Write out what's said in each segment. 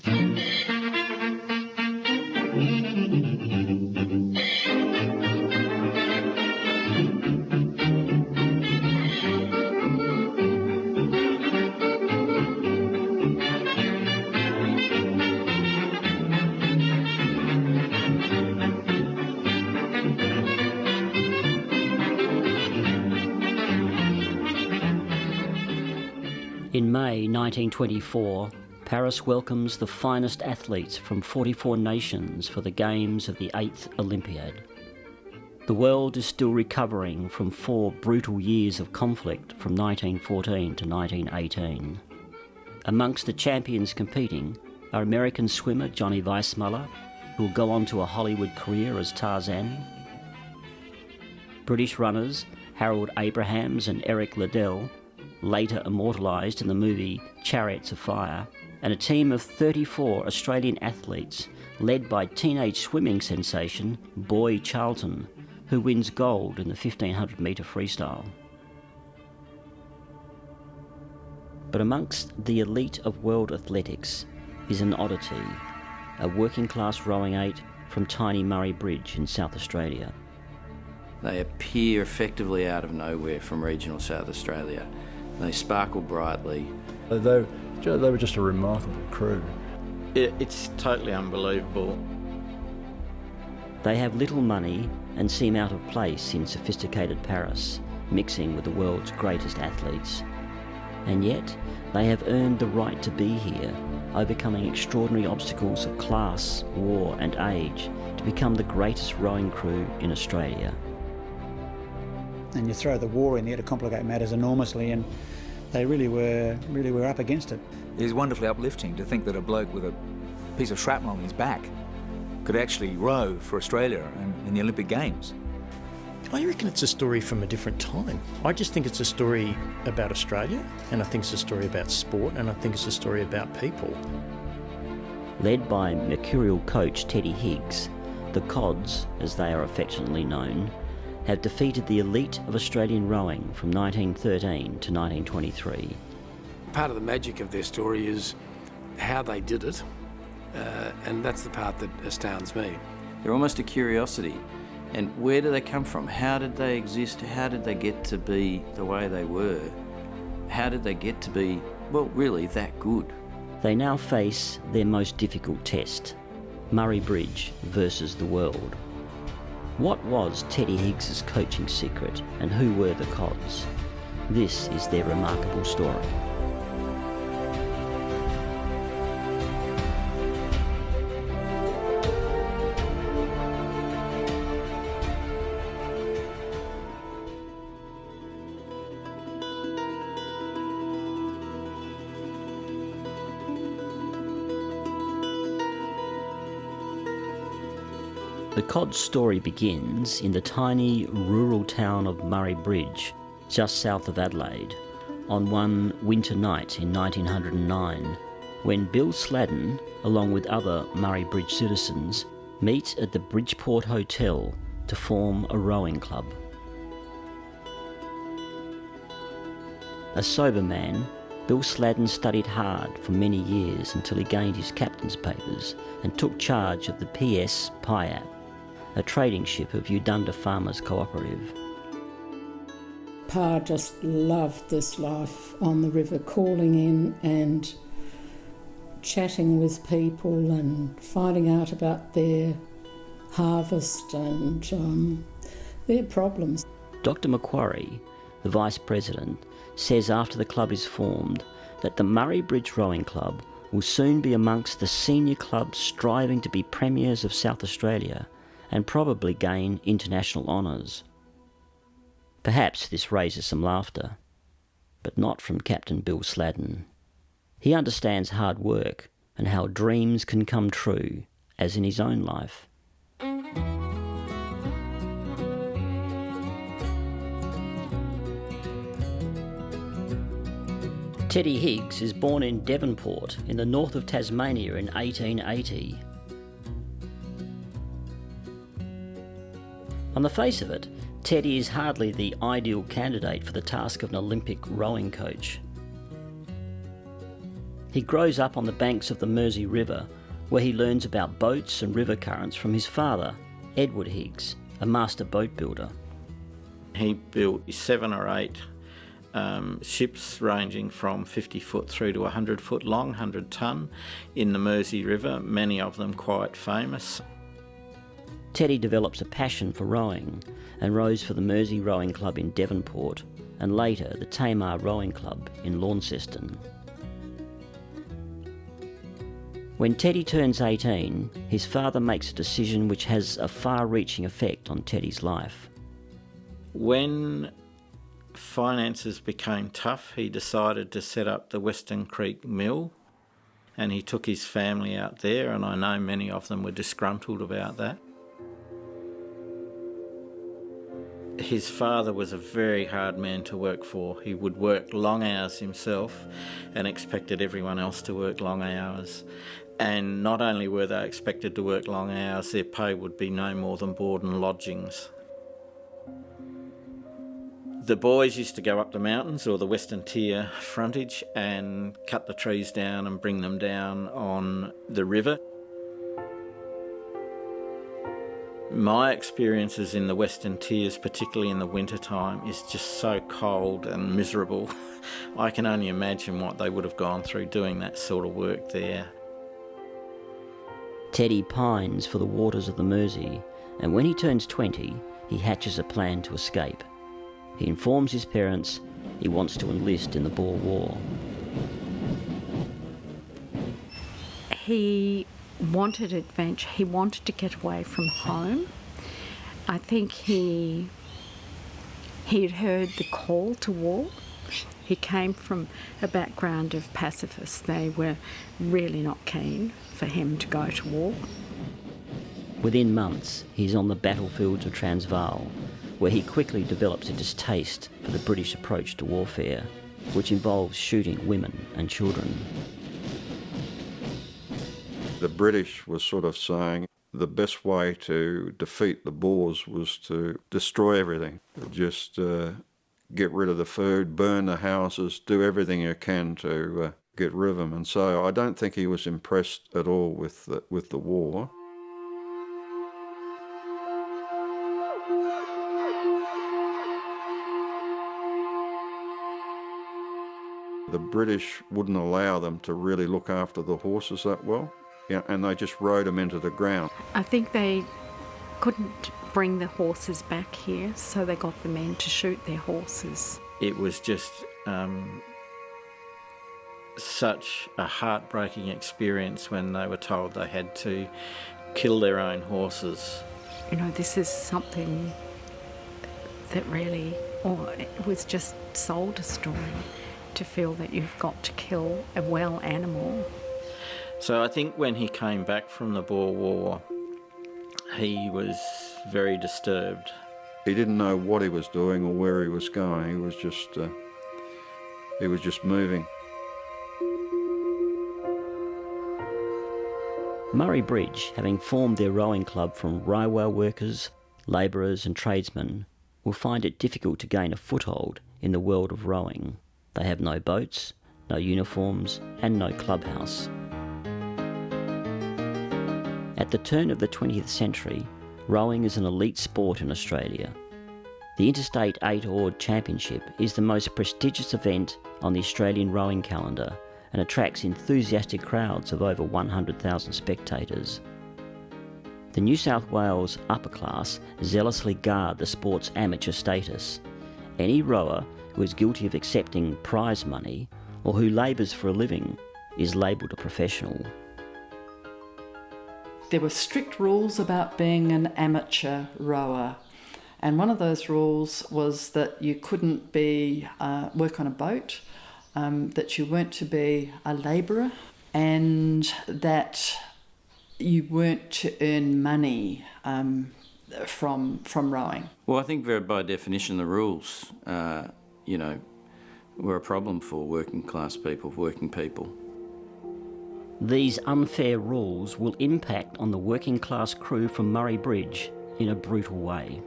In May 1924, Paris welcomes the finest athletes from 44 nations for the Games of the 8th Olympiad. The world is still recovering from 4 brutal years of conflict from 1914 to 1918. Amongst the champions competing are American swimmer Johnny Weissmuller, who will go on to a Hollywood career as Tarzan, British runners Harold Abrahams and Eric Liddell, later immortalised in the movie Chariots of Fire, and a team of 34 Australian athletes led by teenage swimming sensation Boy Charlton, who wins gold in the 1500 metre freestyle. But amongst the elite of world athletics is an oddity, a working class rowing eight from tiny Murray Bridge in South Australia. They appear effectively out of nowhere from regional South Australia. They sparkle brightly. They were just a remarkable crew. It's totally unbelievable. They have little money and seem out of place in sophisticated Paris, mixing with the world's greatest athletes. And yet, they have earned the right to be here, overcoming extraordinary obstacles of class, war and age, to become the greatest rowing crew in Australia. And you throw the war in there to complicate matters enormously, and they really were up against it. It is wonderfully uplifting to think that a bloke with a piece of shrapnel on his back could actually row for Australia in the Olympic Games. I reckon it's a story from a different time. I just think it's a story about Australia, and I think it's a story about sport, and I think it's a story about people. Led by mercurial coach Teddy Higgs, the Cods, as they are affectionately known, have defeated the elite of Australian rowing from 1913 to 1923. Part of the magic of their story is how they did it, and that's the part that astounds me. They're almost a curiosity. And where do they come from? How did they exist? How did they get to be the way they were? How did they get to be, well, really that good? They now face their most difficult test, Murray Bridge versus the world. What was Teddy Higgs's coaching secret, and who were the Cods? This is their remarkable story. The Cod's story begins in the tiny rural town of Murray Bridge, just south of Adelaide, on one winter night in 1909, when Bill Sladden, along with other Murray Bridge citizens, meet at the Bridgeport Hotel to form a rowing club. A sober man, Bill Sladden studied hard for many years until he gained his captain's papers and took charge of the PS Piat, a trading ship of Udunda Farmers Cooperative. Pa just loved this life on the river, calling in and chatting with people and finding out about their harvest and their problems. Dr Macquarie, the Vice President, says after the club is formed that the Murray Bridge Rowing Club will soon be amongst the senior clubs striving to be premiers of South Australia and probably gain international honours. Perhaps this raises some laughter, but not from Captain Bill Sladden. He understands hard work and how dreams can come true, as in his own life. Teddy Higgs is born in Devonport in the north of Tasmania in 1880. On the face of it, Teddy is hardly the ideal candidate for the task of an Olympic rowing coach. He grows up on the banks of the Mersey River, where he learns about boats and river currents from his father, Edward Higgs, a master boat builder. He built 7 or 8 ships ranging from 50 foot through to 100 foot long, 100 tonne, in the Mersey River, many of them quite famous. Teddy develops a passion for rowing and rows for the Mersey Rowing Club in Devonport and later the Tamar Rowing Club in Launceston. When Teddy turns 18, his father makes a decision which has a far-reaching effect on Teddy's life. When finances became tough, he decided to set up the Western Creek Mill, and he took his family out there, and I know many of them were disgruntled about that. His father was a very hard man to work for. He would work long hours himself and expected everyone else to work long hours. And not only were they expected to work long hours, their pay would be no more than board and lodgings. The boys used to go up the mountains or the Western Tier frontage and cut the trees down and bring them down on the river. My experiences in the Western Tiers, particularly in the winter time, is just so cold and miserable. I can only imagine what they would have gone through doing that sort of work there. Teddy pines for the waters of the Mersey, and when he turns 20, he hatches a plan to escape. He informs his parents he wants to enlist in the Boer War. He wanted adventure. He wanted to get away from home. I think he'd heard the call to war. He came from a background of pacifists. They were really not keen for him to go to war. Within months, he's on the battlefields of Transvaal, where he quickly develops a distaste for the British approach to warfare, which involves shooting women and children. The British were sort of saying the best way to defeat the Boers was to destroy everything. Just get rid of the food, burn the houses, do everything you can to get rid of them. And so I don't think he was impressed at all with the war. The British wouldn't allow them to really look after the horses that well, and they just rode them into the ground. I think they couldn't bring the horses back here, so they got the men to shoot their horses. It was just such a heartbreaking experience when they were told they had to kill their own horses. You know, this is something that really, it was just soul destroying to feel that you've got to kill a well animal. So I think when he came back from the Boer War, he was very disturbed. He didn't know what he was doing or where he was going. He was just moving. Murray Bridge, having formed their rowing club from railway workers, labourers and tradesmen, will find it difficult to gain a foothold in the world of rowing. They have no boats, no uniforms and no clubhouse. At the turn of the 20th century, rowing is an elite sport in Australia. The Interstate 8-Oared Championship is the most prestigious event on the Australian rowing calendar and attracts enthusiastic crowds of over 100,000 spectators. The New South Wales upper class zealously guard the sport's amateur status. Any rower who is guilty of accepting prize money or who labours for a living is labelled a professional. There were strict rules about being an amateur rower, and one of those rules was that you couldn't work on a boat, that you weren't to be a labourer, and that you weren't to earn money from rowing. Well, I think by definition the rules, were a problem for working class people, working people. These unfair rules will impact on the working class crew from Murray Bridge in a brutal way.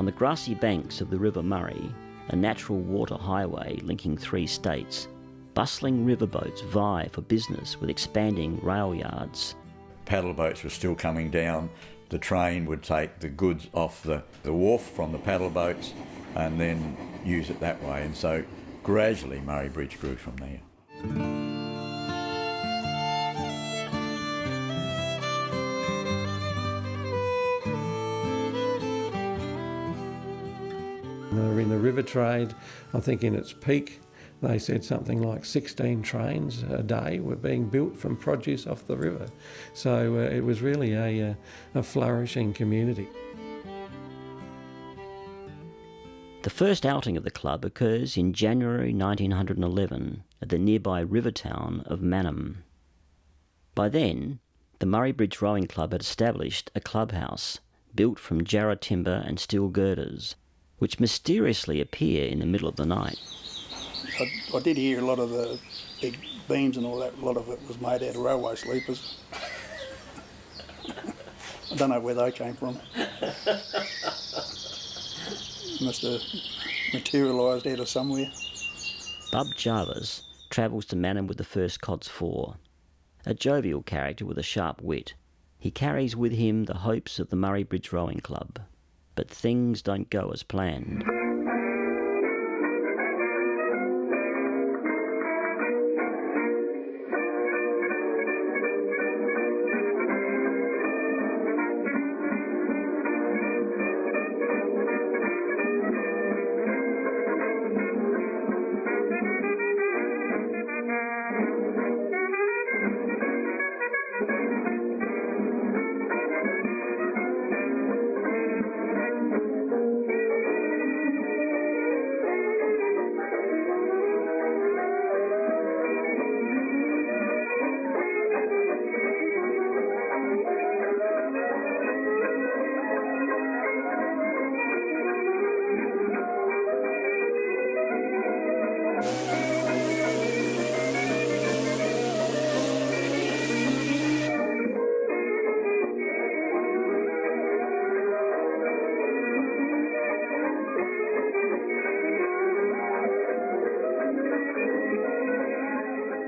On the grassy banks of the River Murray, a natural water highway linking 3 states, bustling riverboats vie for business with expanding rail yards. Paddle boats were still coming down. The train would take the goods off the wharf from the paddle boats and then use it that way. And so gradually Murray Bridge grew from there. In the river trade, I think in its peak, they said something like 16 trains a day were being built from produce off the river. So it was really a flourishing community. The first outing of the club occurs in January 1911 at the nearby river town of Mannum. By then, the Murray Bridge Rowing Club had established a clubhouse built from jarrah timber and steel girders, which mysteriously appear in the middle of the night. I did hear a lot of the big beams and all that, a lot of it was made out of railway sleepers. I don't know where they came from. Must have materialised out of somewhere. Bub Jarvis travels to Mannum with the first Cods 4. A jovial character with a sharp wit, he carries with him the hopes of the Murray Bridge Rowing Club. But things don't go as planned.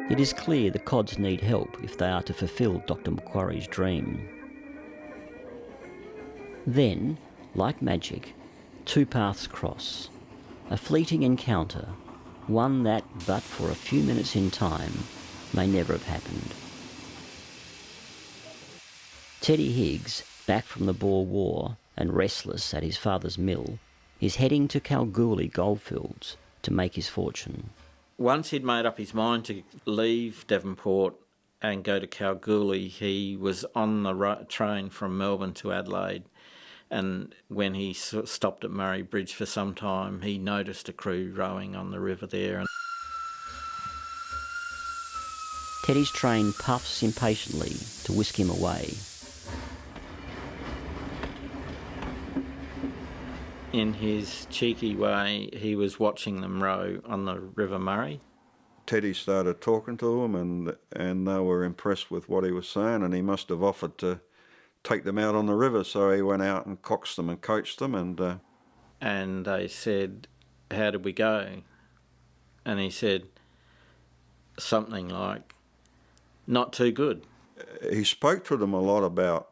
It is clear the Cods need help if they are to fulfil Dr. Macquarie's dream. Then, like magic, 2 paths cross. A fleeting encounter, one that, but for a few minutes in time, may never have happened. Teddy Higgs, back from the Boer War and restless at his father's mill, is heading to Kalgoorlie goldfields to make his fortune. Once he'd made up his mind to leave Devonport and go to Kalgoorlie, he was on the train from Melbourne to Adelaide, and when he stopped at Murray Bridge for some time, he noticed a crew rowing on the river there. Teddy's train puffs impatiently to whisk him away. In his cheeky way, he was watching them row on the River Murray. Teddy started talking to them and they were impressed with what he was saying, and he must have offered to take them out on the river, so he went out and coaxed them and coached them. And they said, "How did we go?" And he said something like, "Not too good." He spoke to them a lot about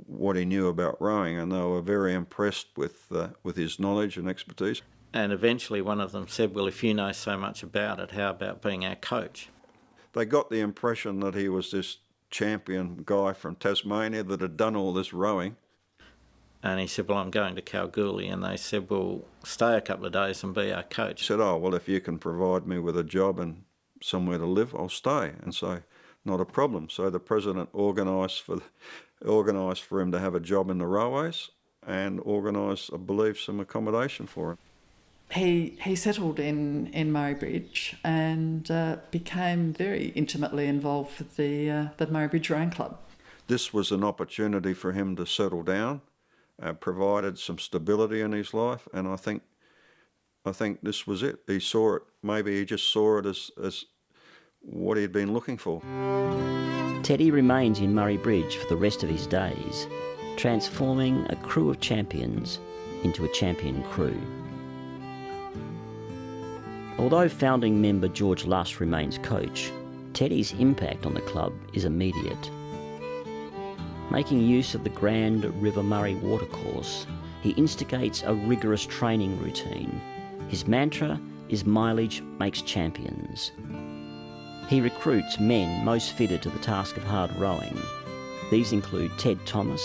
what he knew about rowing, and they were very impressed with his knowledge and expertise. And eventually one of them said, "Well, if you know so much about it, how about being our coach?" They got the impression that he was this champion guy from Tasmania that had done all this rowing. And he said, "Well, I'm going to Kalgoorlie." And they said, "Well, stay a couple of days and be our coach." He said, "Oh, well, if you can provide me with a job and somewhere to live, I'll stay." And so, not a problem. So the president organised for him to have a job in the railways and organised, I believe, some accommodation for him. He settled in Murray Bridge and became very intimately involved with the Murray Bridge Rowing Club. This was an opportunity for him to settle down, provided some stability in his life, and I think this was it. He saw it. Maybe he just saw it as what he'd been looking for. Teddy remains in Murray Bridge for the rest of his days. transforming a crew of champions into a champion crew. Although founding member George Lush remains coach, Teddy's impact on the club is immediate. Making use of the Grand River Murray watercourse, he instigates a rigorous training routine. His mantra is mileage makes champions. He recruits men most fitted to the task of hard rowing. These include Ted Thomas,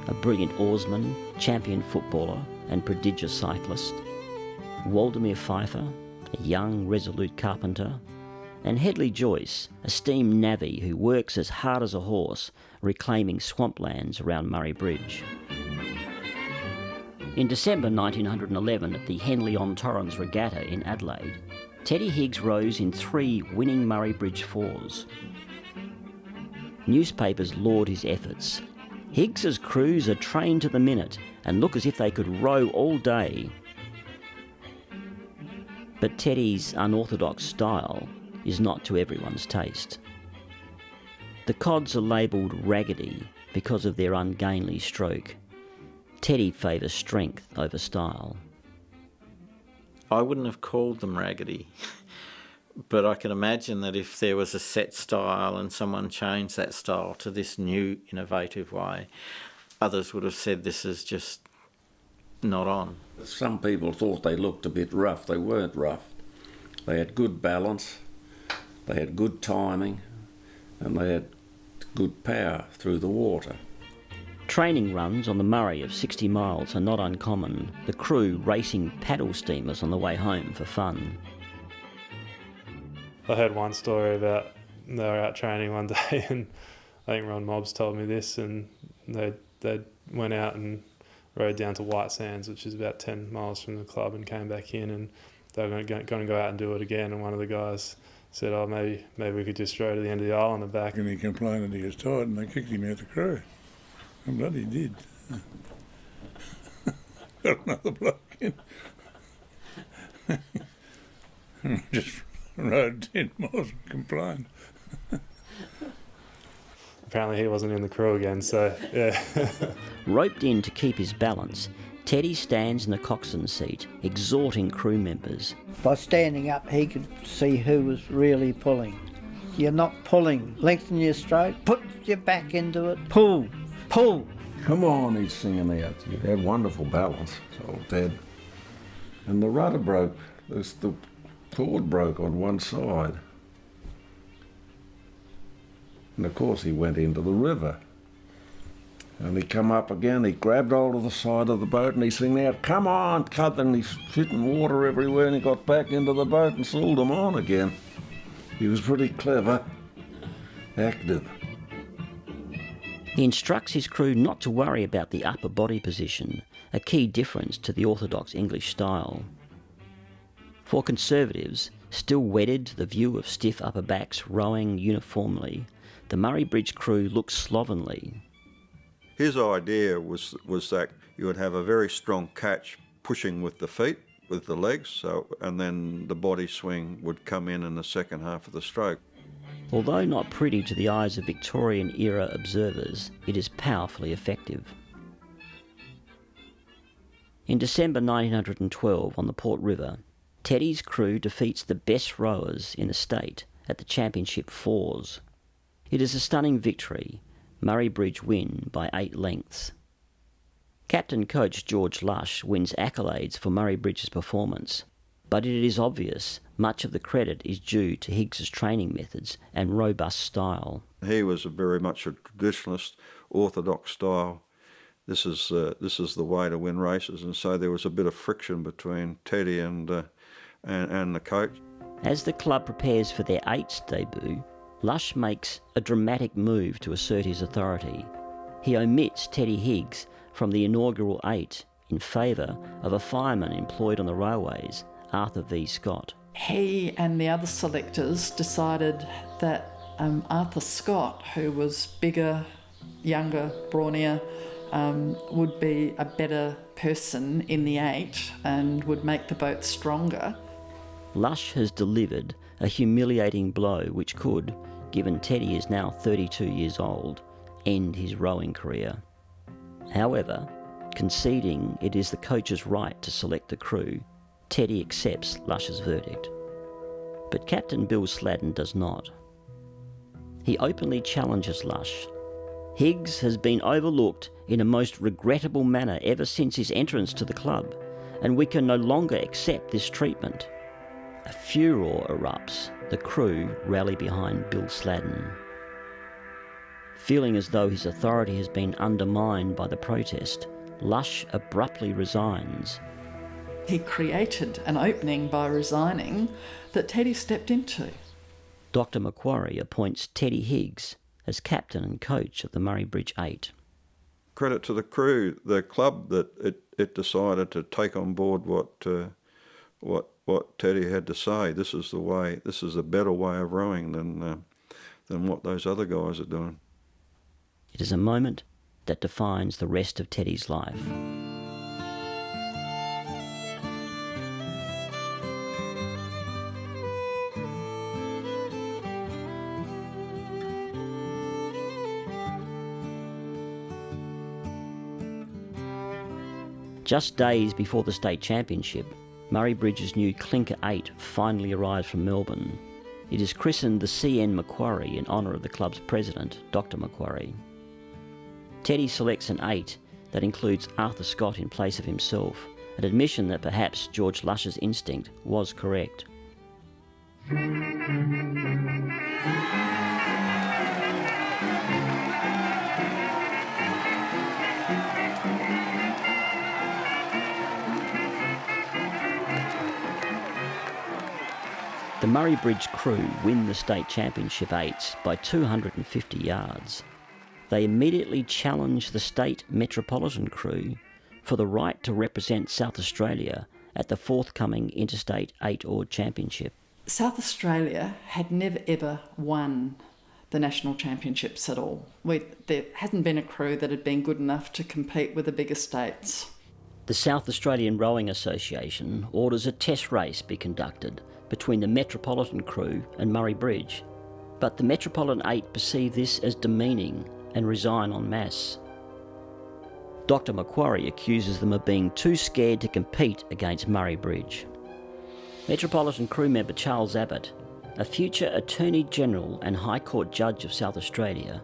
a brilliant oarsman, champion footballer and prodigious cyclist, Waldemar Pfeiffer, a young, resolute carpenter, and Hedley Joyce, a steam navvy who works as hard as a horse, reclaiming swamplands around Murray Bridge. In December 1911 at the Henley-on-Torrens Regatta in Adelaide, Teddy Higgs rows in 3 winning Murray Bridge fours. Newspapers laud his efforts. Higgs's crews are trained to the minute and look as if they could row all day. But Teddy's unorthodox style is not to everyone's taste. The cods are labelled raggedy because of their ungainly stroke. Teddy favours strength over style. I wouldn't have called them raggedy, but I can imagine that if there was a set style and someone changed that style to this new innovative way, others would have said this is just not on. Some people thought they looked a bit rough. They weren't rough. They had good balance, they had good timing, and they had good power through the water. Training runs on the Murray of 60 miles are not uncommon, the crew racing paddle steamers on the way home for fun. I heard one story about they were out training one day, and I think Ron Mobbs told me this, and they went out and rode down to White Sands, which is about 10 miles from the club, and came back in, and they were going to go out and do it again, and one of the guys said, oh, maybe we could just row to the end of the island and back. And he complained that he was tired, and they kicked him out the crew. And bloody did. Got another bloke in. Just rode 10 miles and complained. Apparently he wasn't in the crew again, so yeah. Roped in to keep his balance, Teddy stands in the coxswain's seat, exhorting crew members. By standing up, he could see who was really pulling. You're not pulling. Lengthen your stroke, put your back into it, pull, pull. Come on, he's singing out. You had wonderful balance, old Ted. And the rudder broke. The cord broke on one side. And of course he went into the river. And he come up again, he grabbed hold of the side of the boat and he sang out, come on, cut, and he's shitting water everywhere, and he got back into the boat and sold them on again. He was pretty clever, active. He instructs his crew not to worry about the upper body position, a key difference to the orthodox English style. For conservatives, still wedded to the view of stiff upper backs rowing uniformly, the Murray Bridge crew looks slovenly. His idea was that you would have a very strong catch pushing with the feet, with the legs, and then the body swing would come in the second half of the stroke. Although not pretty to the eyes of Victorian-era observers, it is powerfully effective. In December 1912 on the Port River, Teddy's crew defeats the best rowers in the state at the Championship Fours. It is a stunning victory. Murray Bridge win by 8 lengths. Captain coach George Lush wins accolades for Murray Bridge's performance, but it is obvious much of the credit is due to Higgs's training methods and robust style. He was very much a traditionalist, orthodox style. This is the way to win races, and so there was a bit of friction between Teddy and the coach. As the club prepares for their 8th debut, Lush makes a dramatic move to assert his authority. He omits Teddy Higgs from the inaugural 8 in favour of a fireman employed on the railways, Arthur V. Scott. He and the other selectors decided that Arthur Scott, who was bigger, younger, brawnier, would be a better person in the 8 and would make the boat stronger. Lush has delivered a humiliating blow which could, given Teddy is now 32 years old, end his rowing career. However, conceding it is the coach's right to select the crew, Teddy accepts Lush's verdict. But Captain Bill Sladden does not. He openly challenges Lush. Higgs has been overlooked in a most regrettable manner ever since his entrance to the club, and we can no longer accept this treatment. A furor erupts. The crew rally behind Bill Sladden. Feeling as though his authority has been undermined by the protest, Lush abruptly resigns. He created an opening by resigning that Teddy stepped into. Dr. Macquarie appoints Teddy Higgs as captain and coach of the Murray Bridge 8. Credit to the crew, the club, that it decided to take on board what Teddy had to say. This is the way. This is a better way of rowing than what those other guys are doing. It is a moment that defines the rest of Teddy's life. Just days before the state championship, Murray Bridge's new Clinker 8 finally arrives from Melbourne. It is christened the CN Macquarie in honour of the club's president, Dr. Macquarie. Teddy selects an 8 that includes Arthur Scott in place of himself, an admission that perhaps George Lush's instinct was correct. The Murray Bridge crew win the state championship 8s by 250 yards. They immediately challenge the state metropolitan crew for the right to represent South Australia at the forthcoming Interstate 8-oar championship. South Australia had never ever won the national championships at all. There hadn't been a crew that had been good enough to compete with the bigger states. The South Australian Rowing Association orders a test race be conducted between the Metropolitan crew and Murray Bridge, but the Metropolitan 8 perceive this as demeaning and resign en masse. Dr. Macquarie accuses them of being too scared to compete against Murray Bridge. Metropolitan crew member Charles Abbott, a future Attorney General and High Court Judge of South Australia,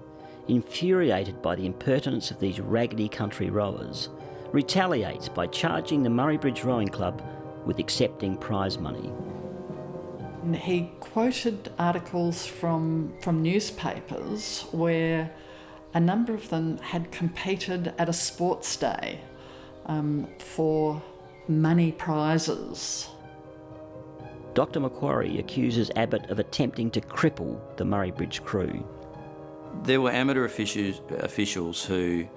infuriated by the impertinence of these raggedy country rowers, retaliates by charging the Murray Bridge Rowing Club with accepting prize money. He quoted articles from newspapers where a number of them had competed at a sports day for money prizes. Dr. Macquarie accuses Abbott of attempting to cripple the Murray Bridge crew. There were amateur officials who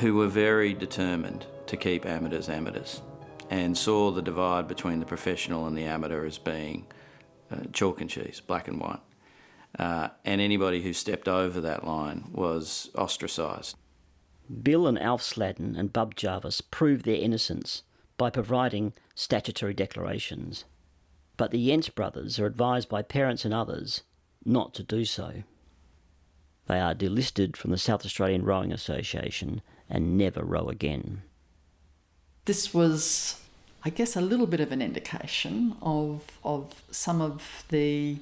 were very determined to keep amateurs amateurs and saw the divide between the professional and the amateur as being chalk and cheese, black and white. And anybody who stepped over that line was ostracised. Bill and Alf Sladden and Bub Jarvis proved their innocence by providing statutory declarations. But the Yentz brothers are advised by parents and others not to do so. They are delisted from the South Australian Rowing Association and never row again. This was, I guess, a little bit of an indication of some of the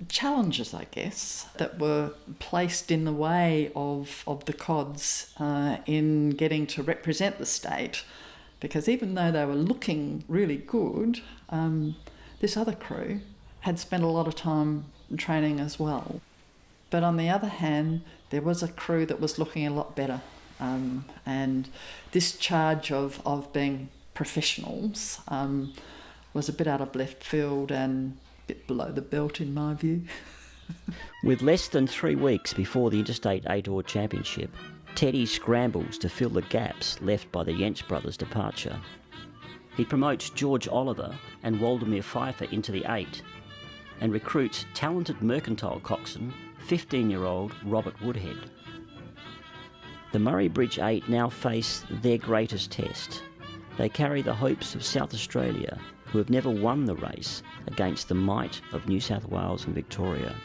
challenges, I guess, that were placed in the way of the CODs in getting to represent the state, because even though they were looking really good, this other crew had spent a lot of time training as well. But on the other hand, there was a crew that was looking a lot better, and this charge of being professionals was a bit out of left field and a bit below the belt in my view. With less than 3 weeks before the Interstate 8-oar Championship, Teddy scrambles to fill the gaps left by the Yentz brothers' departure. He promotes George Oliver and Waldemar Pfeiffer into the 8 and recruits talented mercantile coxswain, 15-year-old Robert Woodhead. The Murray Bridge 8 now face their greatest test. They carry the hopes of South Australia, who have never won the race, against the might of New South Wales and Victoria.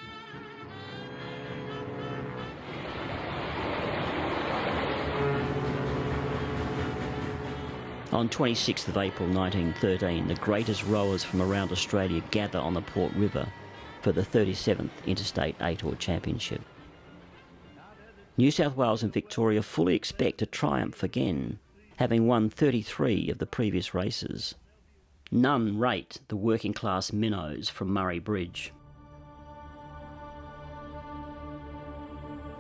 On 26th of April 1913, the greatest rowers from around Australia gather on the Port River for the 37th Interstate 8-oar Championship. New South Wales and Victoria fully expect to triumph again, having won 33 of the previous races. None rate the working class minnows from Murray Bridge.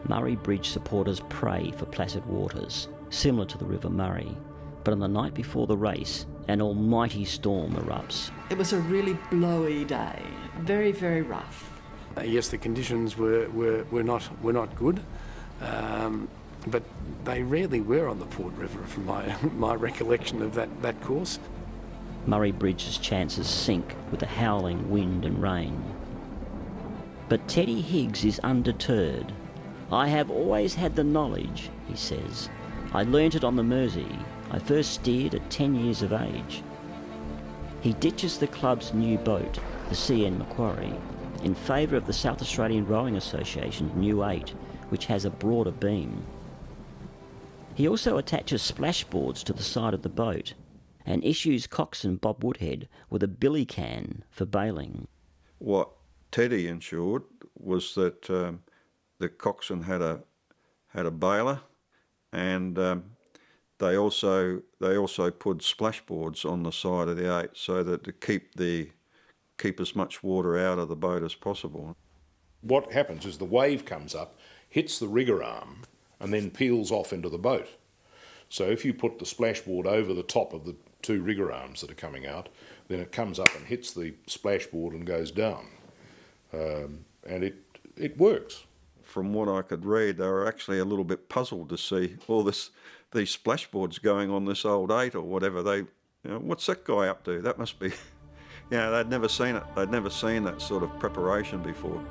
Murray Bridge supporters pray for placid waters, similar to the River Murray, but on the night before the race, an almighty storm erupts. It was a really blowy day, very, very rough. Yes, the conditions were not good, but they rarely were on the Port River from my recollection of that course. Murray Bridge's chances sink with the howling wind and rain. But Teddy Higgs is undeterred. "I have always had the knowledge," he says. "I learnt it on the Mersey. I first steered at 10 years of age." He ditches the club's new boat, the CN Macquarie, in favour of the South Australian Rowing Association's new 8, which has a broader beam. He also attaches splashboards to the side of the boat and issues coxswain Bob Woodhead with a billy can for bailing. What Teddy ensured was that the coxswain had a bailer, and they also put splashboards on the side of the 8 so that to keep as much water out of the boat as possible. What happens is the wave comes up, hits the rigger arm, and then peels off into the boat. So if you put the splashboard over the top of the 2 rigger arms that are coming out, then it comes up and hits the splashboard and goes down. And it works. From what I could read, they were actually a little bit puzzled to see all these splashboards going on this old 8 or whatever. What's that guy up to? That must be, they'd never seen it. They'd never seen that sort of preparation before.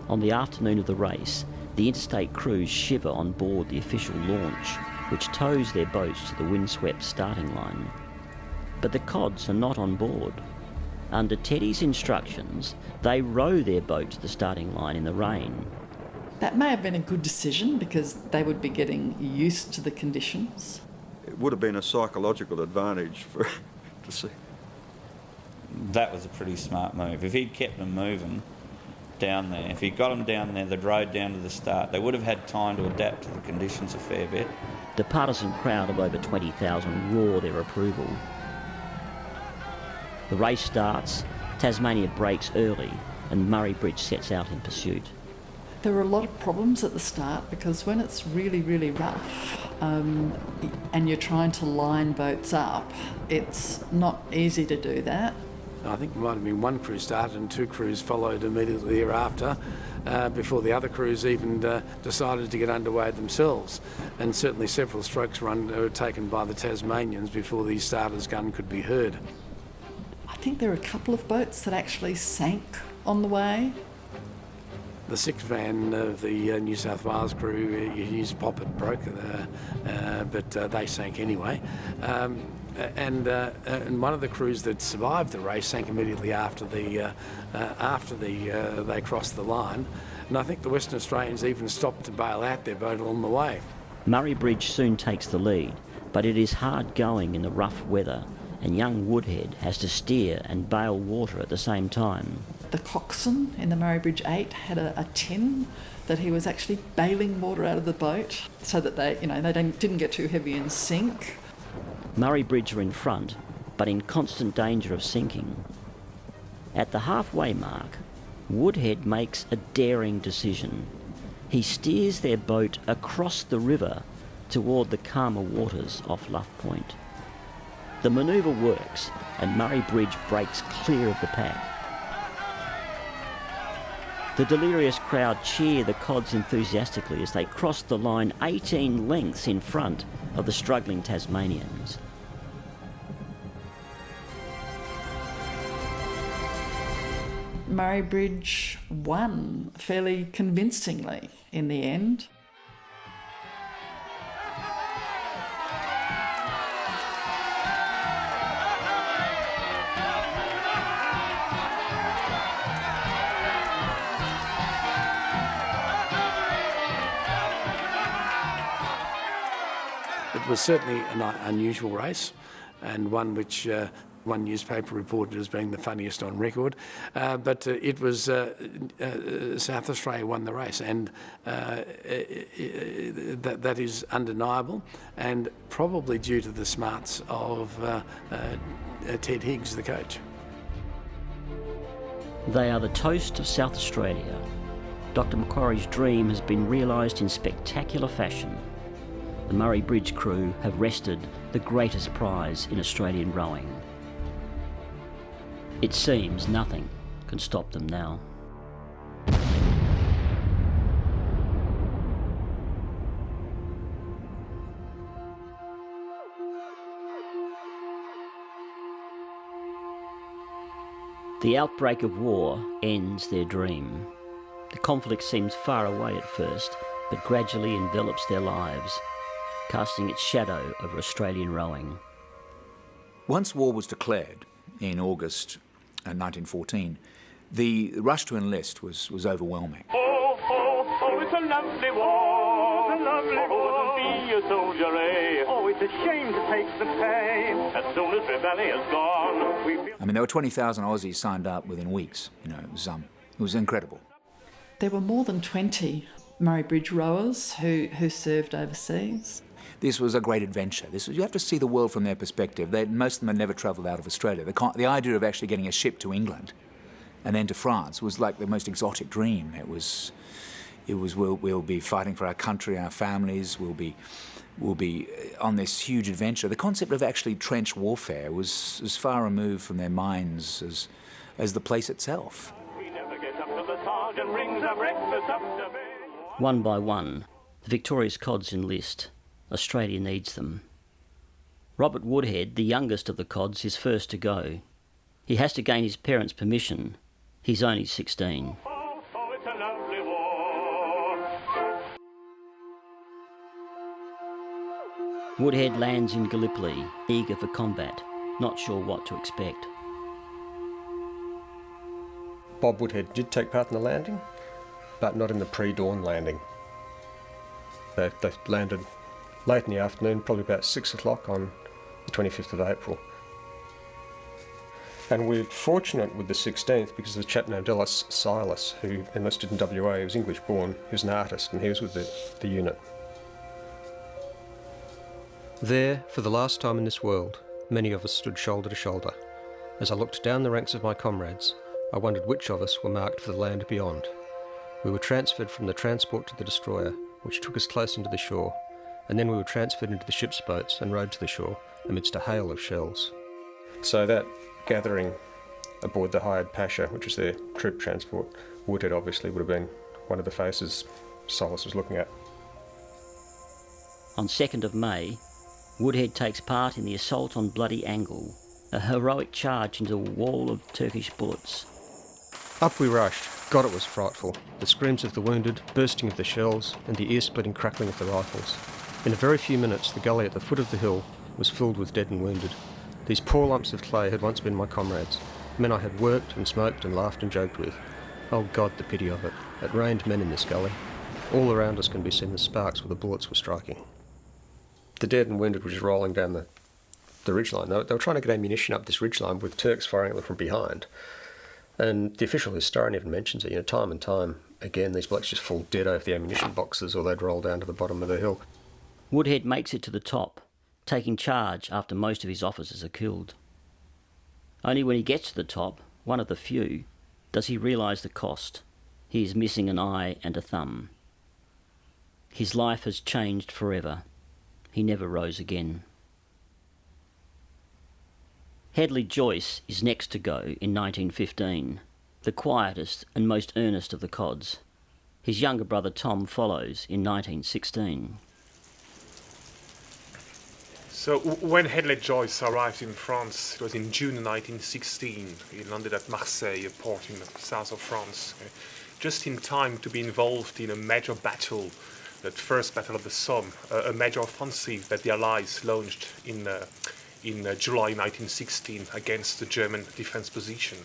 On the afternoon of the race, the interstate crews shiver on board the official launch, which tows their boats to the windswept starting line. But the Cods are not on board. Under Teddy's instructions, they row their boat to the starting line in the rain. That may have been a good decision because they would be getting used to the conditions. It would have been a psychological advantage to see. That was a pretty smart move. If he'd kept them moving down there, if he'd got them down there, they'd rowed down to the start, they would have had time to adapt to the conditions a fair bit. The partisan crowd of over 20,000 roar their approval. The race starts, Tasmania breaks early, and Murray Bridge sets out in pursuit. There were a lot of problems at the start because when it's really, really rough and you're trying to line boats up, it's not easy to do that. I think there might have been 1 crew started and 2 crews followed immediately thereafter before the other crews even decided to get underway themselves. And certainly several strokes were taken by the Tasmanians before the starter's gun could be heard. I think there were a couple of boats that actually sank on the way. The 6th van of the New South Wales crew, his poppet broke, but they sank anyway. And one of the crews that survived the race sank immediately after they crossed the line. And I think the Western Australians even stopped to bail out their boat on the way. Murray Bridge soon takes the lead, but it is hard going in the rough weather, and young Woodhead has to steer and bail water at the same time. The coxswain in the Murray Bridge 8 had a tin that he was actually bailing water out of the boat so that they didn't get too heavy and sink. Murray Bridge are in front, but in constant danger of sinking. At the halfway mark, Woodhead makes a daring decision. He steers their boat across the river toward the calmer waters off Luff Point. The manoeuvre works, and Murray Bridge breaks clear of the pack. The delirious crowd cheer the Cods enthusiastically as they cross the line 18 lengths in front of the struggling Tasmanians. Murray Bridge won fairly convincingly in the end. It was certainly an unusual race, and one which one newspaper reported as being the funniest on record. But it was South Australia won the race, and that is undeniable, and probably due to the smarts of Ted Higgs, the coach. They are the toast of South Australia. Dr. Macquarie's dream has been realised in spectacular fashion. The Murray Bridge crew have wrested the greatest prize in Australian rowing. It seems nothing can stop them now. The outbreak of war ends their dream. The conflict seems far away at first, but gradually envelops their lives, casting its shadow over Australian rowing. Once war was declared in August 1914, the rush to enlist was overwhelming. Oh, oh, oh, it's a lovely war, a lovely war. Be a soldier, eh? Oh, it's a shame to take the pain. As soon as rebellion's gone, we feel... I mean, there were 20,000 Aussies signed up within weeks. You know, it was incredible. There were more than 20 Murray Bridge rowers who served overseas. This was a great adventure. You have to see the world from their perspective. Most of them had never travelled out of Australia. The idea of actually getting a ship to England and then to France was like the most exotic dream. It was we'll be fighting for our country, our families. We'll be on this huge adventure. The concept of actually trench warfare was as far removed from their minds as the place itself. We never get up till the sergeant rings our breakfast up to bed. One by one, the victorious cods enlist. Australia needs them. Robert Woodhead, the youngest of the cods, is first to go. He has to gain his parents' permission. He's only 16. Oh, oh, it's a lovely war. Woodhead lands in Gallipoli, eager for combat, not sure what to expect. Bob Woodhead did take part in the landing, but not in the pre-dawn landing. They landed late in the afternoon, probably about 6 o'clock on the 25th of April. And we're fortunate with the 16th because of a chap named Ellis Silas, who enlisted in WA. He was English born, he was an artist, and he was with the unit. There, for the last time in this world, many of us stood shoulder to shoulder. As I looked down the ranks of my comrades, I wondered which of us were marked for the land beyond. We were transferred from the transport to the destroyer, which took us close into the shore, and then we were transferred into the ship's boats and rowed to the shore amidst a hail of shells. So that gathering aboard the hired Pasha, which was their troop transport, Woodhead obviously would have been one of the faces Silas was looking at. On 2nd of May, Woodhead takes part in the assault on Bloody Angle, a heroic charge into a wall of Turkish bullets. Up we rushed. God, it was frightful. The screams of the wounded, bursting of the shells, and the ear-splitting crackling of the rifles. In a very few minutes, the gully at the foot of the hill was filled with dead and wounded. These poor lumps of clay had once been my comrades, men I had worked and smoked and laughed and joked with. Oh God, the pity of it. It rained men in this gully. All around us can be seen the sparks where the bullets were striking. The dead and wounded were just rolling down the ridgeline. They were trying to get ammunition up this ridgeline with Turks firing at them from behind. And the official historian even mentions it, time and time again, these blokes just fall dead over the ammunition boxes or they'd roll down to the bottom of the hill. Woodhead makes it to the top, taking charge after most of his officers are killed. Only when he gets to the top, one of the few, does he realise the cost. He is missing an eye and a thumb. His life has changed forever. He never rose again. Hedley Joyce is next to go in 1915, the quietest and most earnest of the cods. His younger brother Tom follows in 1916. So when Hedley Joyce arrived in France, it was in June 1916. He landed at Marseille, a port in the south of France, just in time to be involved in a major battle, the First Battle of the Somme, a major offensive that the Allies launched in July 1916 against the German defense position.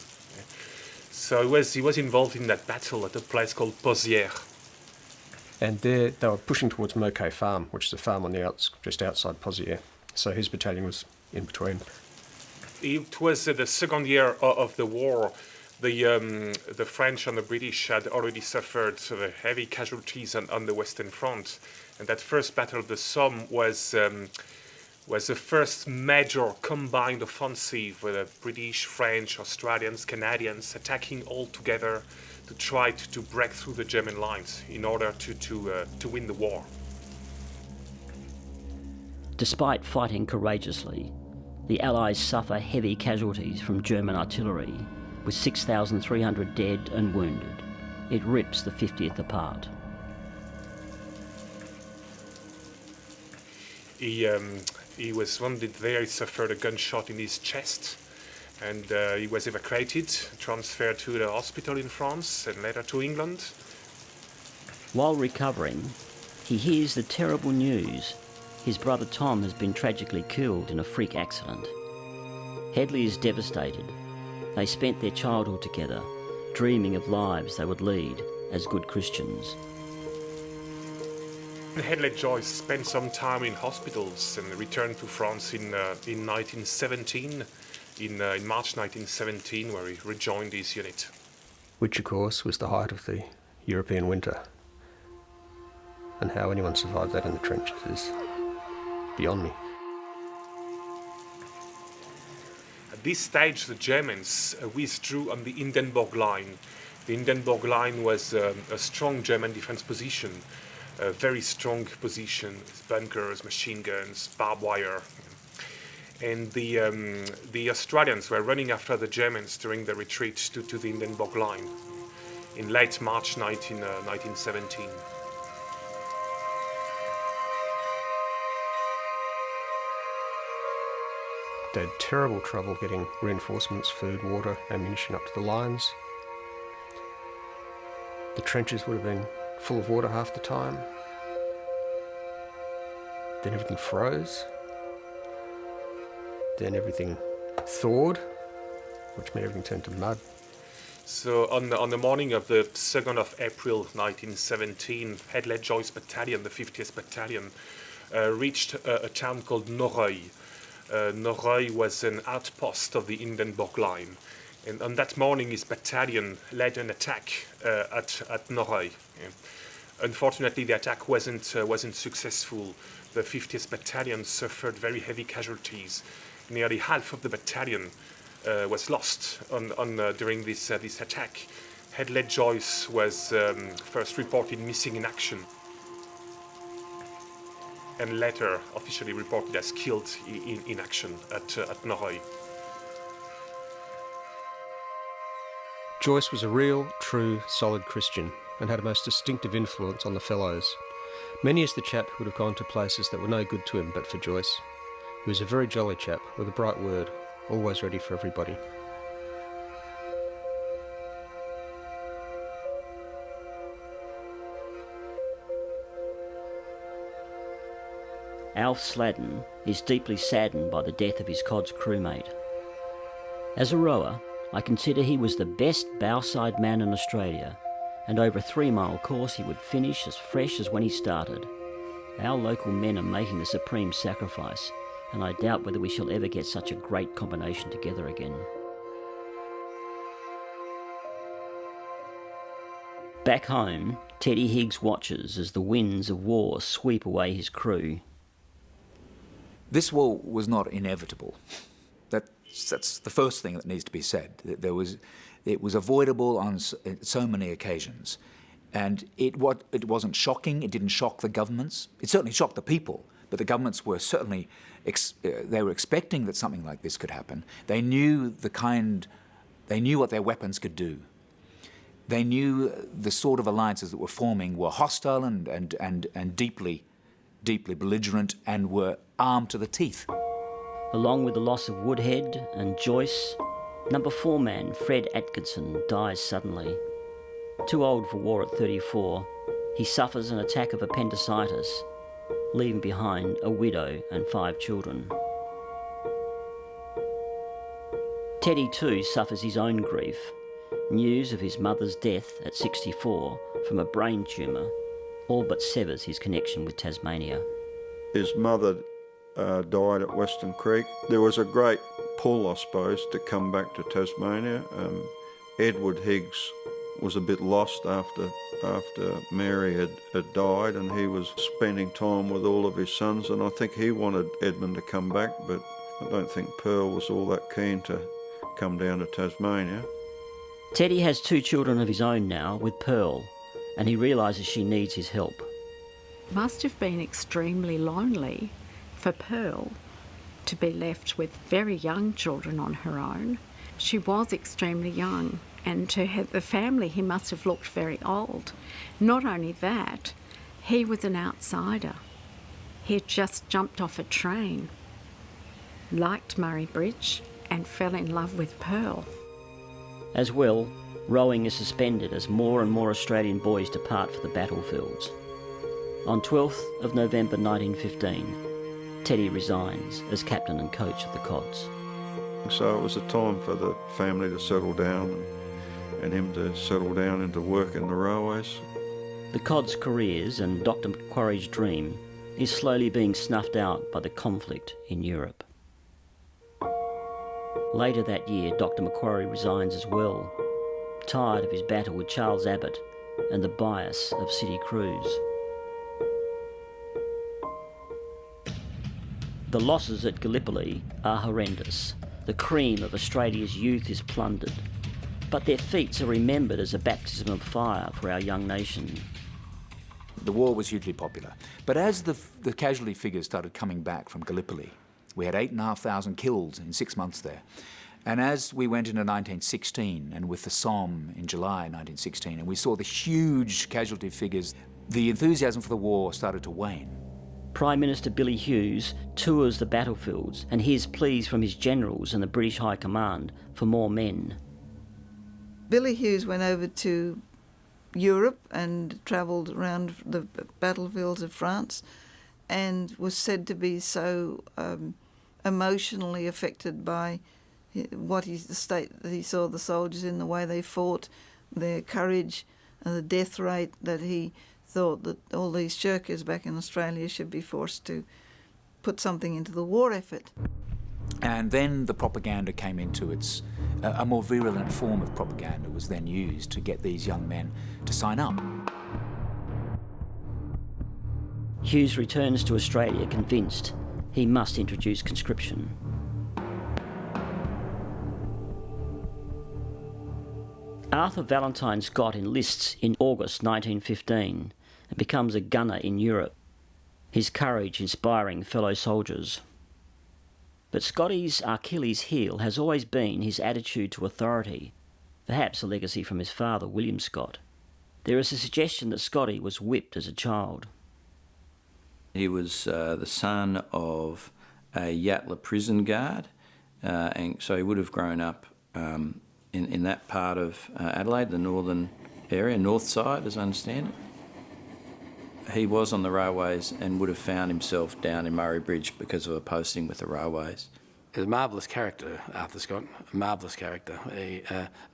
So he was involved in that battle at a place called Pozières. And there they were pushing towards Moquet Farm, which is a farm on the just outside Pozières. So his battalion was in between. It was the second year of the war. The French and the British had already suffered heavy casualties on the Western Front, and that first Battle of the Somme was the first major combined offensive with the British, French, Australians, Canadians attacking all together to try to break through the German lines in order to win the war. Despite fighting courageously, the Allies suffer heavy casualties from German artillery, with 6,300 dead and wounded. It rips the 50th apart. He was wounded there. He suffered a gunshot in his chest, and he was evacuated, transferred to the hospital in France and later to England. While recovering, he hears the terrible news. His brother Tom has been tragically killed in a freak accident. Hedley is devastated. They spent their childhood together, dreaming of lives they would lead as good Christians. Hedley Joyce spent some time in hospitals and returned to France in 1917, in March 1917, where he rejoined his unit. Which, of course, was the height of the European winter. And how anyone survived that in the trenches is beyond me. At this stage, the Germans withdrew on the Hindenburg Line. The Hindenburg Line was a strong German defense position, a very strong position, bunkers, machine guns, barbed wire. And the Australians were running after the Germans during the retreat to the Hindenburg Line in late March 1917. They had terrible trouble getting reinforcements, food, water, ammunition up to the lines. The trenches would have been full of water half the time. Then everything froze. Then everything thawed, which meant everything turned to mud. So on the morning of the 2nd of April 1917, Hedley Joyce Battalion, the 50th Battalion, reached a town called Noreuil. Noreuil was an outpost of the Hindenburg Line. And on that morning, his battalion led an attack at Noreuil. Yeah. Unfortunately, the attack wasn't successful. The 50th Battalion suffered very heavy casualties. Nearly half of the battalion was lost during this attack. Hedley Joyce was first reported missing in action, and later officially reported as killed in action at Noreuil. Joyce was a real, true, solid Christian and had a most distinctive influence on the fellows. Many is the chap who would have gone to places that were no good to him but for Joyce. He was a very jolly chap with a bright word, always ready for everybody. Alf Sladden is deeply saddened by the death of his cod's crewmate. As a rower, I consider he was the best bowside man in Australia, and over a 3-mile course he would finish as fresh as when he started. Our local men are making the supreme sacrifice, and I doubt whether we shall ever get such a great combination together again. Back home, Teddy Higgs watches as the winds of war sweep away his crew. This war was not inevitable. That's the first thing that needs to be said. It was avoidable on so many occasions. And it wasn't shocking. It didn't shock the governments. It certainly shocked the people. But the governments were certainly, they were expecting that something like this could happen. They knew what their weapons could do. They knew the sort of alliances that were forming were hostile and deeply belligerent and were armed to the teeth. Along with the loss of Woodhead and Joyce, number 4 man Fred Atkinson dies suddenly. Too old for war at 34, he suffers an attack of appendicitis, leaving behind a widow and 5 children. Teddy too suffers his own grief. News of his mother's death at 64 from a brain tumour all but severs his connection with Tasmania. His mother died at Western Creek. There was a great pull, I suppose, to come back to Tasmania. Edward Higgs was a bit lost after Mary had died, and he was spending time with all of his sons, and I think he wanted Edmund to come back, but I don't think Pearl was all that keen to come down to Tasmania. Teddy has 2 children of his own now with Pearl, and he realises she needs his help. Must have been extremely lonely for Pearl to be left with very young children on her own. She was extremely young, and to have the family, he must have looked very old. Not only that, he was an outsider. He had just jumped off a train, liked Murray Bridge, and fell in love with Pearl. As well, rowing is suspended as more and more Australian boys depart for the battlefields. On 12th of November 1915, Teddy resigns as captain and coach of the Cods. So it was a time for the family to settle down and him to settle down into work in the railways. The Cods' careers and Dr. Macquarie's dream is slowly being snuffed out by the conflict in Europe. Later that year, Dr. Macquarie resigns as well, tired of his battle with Charles Abbott and the bias of city crews. The losses at Gallipoli are horrendous. The cream of Australia's youth is plundered, but their feats are remembered as a baptism of fire for our young nation. The war was hugely popular, but as the casualty figures started coming back from Gallipoli, we had 8,500 killed in 6 months there. And as we went into 1916, and with the Somme in July 1916, and we saw the huge casualty figures, the enthusiasm for the war started to wane. Prime Minister Billy Hughes tours the battlefields and hears pleas from his generals and the British High Command for more men. Billy Hughes went over to Europe and travelled around the battlefields of France and was said to be so emotionally affected by the state that he saw the soldiers in, the way they fought, their courage and the death rate, that he thought that all these shirkers back in Australia should be forced to put something into the war effort. And then the propaganda came into its... a more virulent form of propaganda was then used to get these young men to sign up. Hughes returns to Australia convinced he must introduce conscription. Arthur Valentine Scott enlists in August 1915 and becomes a gunner in Europe, his courage inspiring fellow soldiers. But Scotty's Achilles heel has always been his attitude to authority, perhaps a legacy from his father, William Scott. There is a suggestion that Scotty was whipped as a child. He was the son of a Yatala prison guard, and so he would have grown up in that part of Adelaide, the northern area, north side, as I understand it. He was on the railways and would have found himself down in Murray Bridge because of a posting with the railways. He's a marvellous character, Arthur Scott, a marvellous character.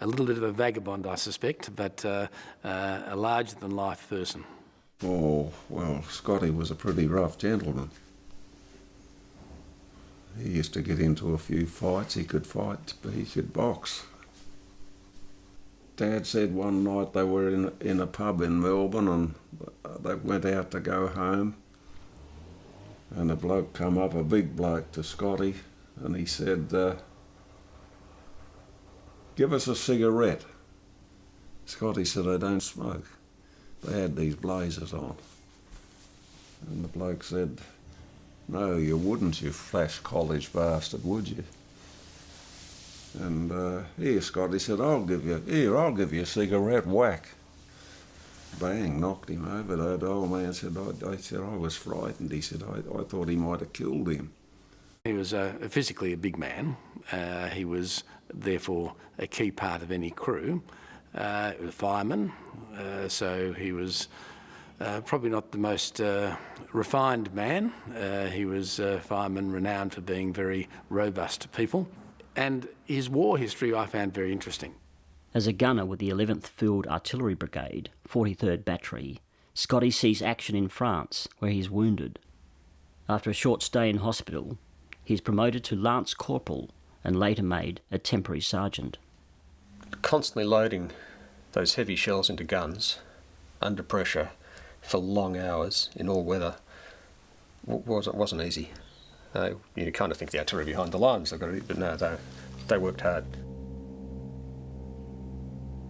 A little bit of a vagabond, I suspect, but a larger-than-life person. Oh, well, Scotty was a pretty rough gentleman. He used to get into a few fights. He could fight, but he could box. Dad said one night they were in a pub in Melbourne and they went out to go home, and a bloke come up, a big bloke, to Scotty, and he said, "Give us a cigarette." Scotty said, "I don't smoke." They had these blazers on. And the bloke said, "No, you wouldn't, you flash college bastard, would you?" And here, Scotty said, I'll give you a cigarette, whack. Bang, knocked him over. The old man said, I was frightened. He said, I thought he might have killed him. He was physically a big man. He was therefore a key part of any crew. He was a fireman, so he was probably not the most refined man. He was a fireman renowned for being very robust to people. And his war history I found very interesting. As a gunner with the 11th Field Artillery Brigade, 43rd Battery, Scotty sees action in France, where he is wounded. After a short stay in hospital, he is promoted to Lance Corporal and later made a temporary sergeant. Constantly loading those heavy shells into guns, under pressure, for long hours in all weather, wasn't easy. You kind of think the artillery behind the lines, but no, they worked hard.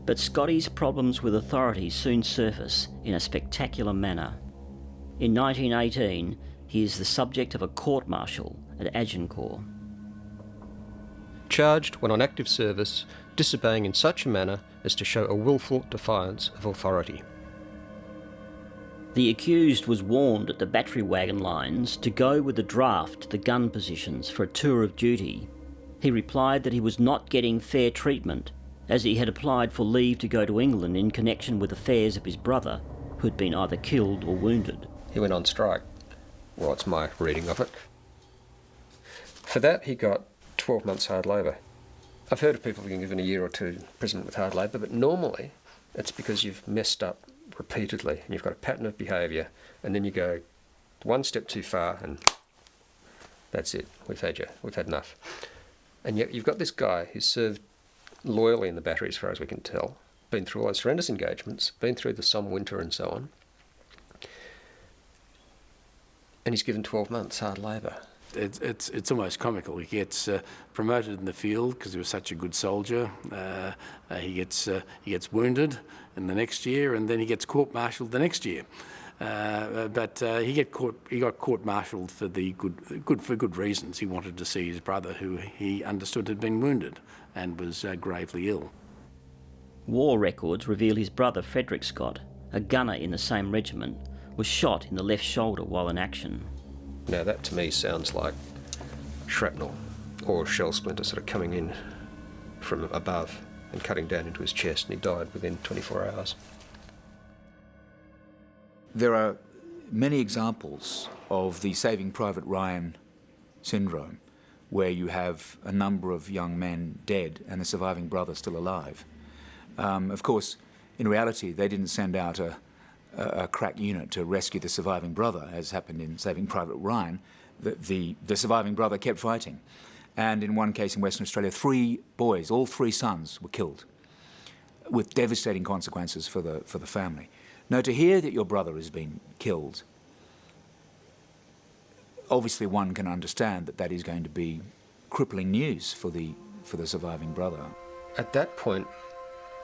But Scotty's problems with authorities soon surface in a spectacular manner. In 1918, he is the subject of a court-martial at Agincourt. Charged when on active service, disobeying in such a manner as to show a willful defiance of authority. The accused was warned at the battery wagon lines to go with the draft to the gun positions for a tour of duty. He replied that he was not getting fair treatment, as he had applied for leave to go to England in connection with affairs of his brother, who had been either killed or wounded. He went on strike. Well, it's my reading of it. For that, he got 12 months hard labour. I've heard of people being given a year or two imprisonment with hard labour, but normally it's because you've messed up repeatedly and you've got a pattern of behaviour, and then you go one step too far and that's it. We've had enough. And yet you've got this guy who's served loyally in the battery, as far as we can tell, been through all those horrendous engagements, been through the Somme winter and so on, and he's given 12 months hard labour. It's almost comical. He gets promoted in the field because he was such a good soldier. He gets wounded in the next year, and then he gets court-martialed the next year. But he got court-martialed for good reasons. He wanted to see his brother, who he understood had been wounded and was gravely ill. War records reveal his brother Frederick Scott, a gunner in the same regiment, was shot in the left shoulder while in action. Now that to me sounds like shrapnel or a shell splinter sort of coming in from above and cutting down into his chest, and he died within 24 hours. There are many examples of the Saving Private Ryan syndrome, where you have a number of young men dead and the surviving brother still alive. Of course, in reality, they didn't send out a crack unit to rescue the surviving brother, as happened in Saving Private Ryan. The surviving brother kept fighting. And in one case in Western Australia, 3 boys, all 3 sons, were killed, with devastating consequences for the family. Now, to hear that your brother has been killed, obviously one can understand that is going to be crippling news for the surviving brother. At that point,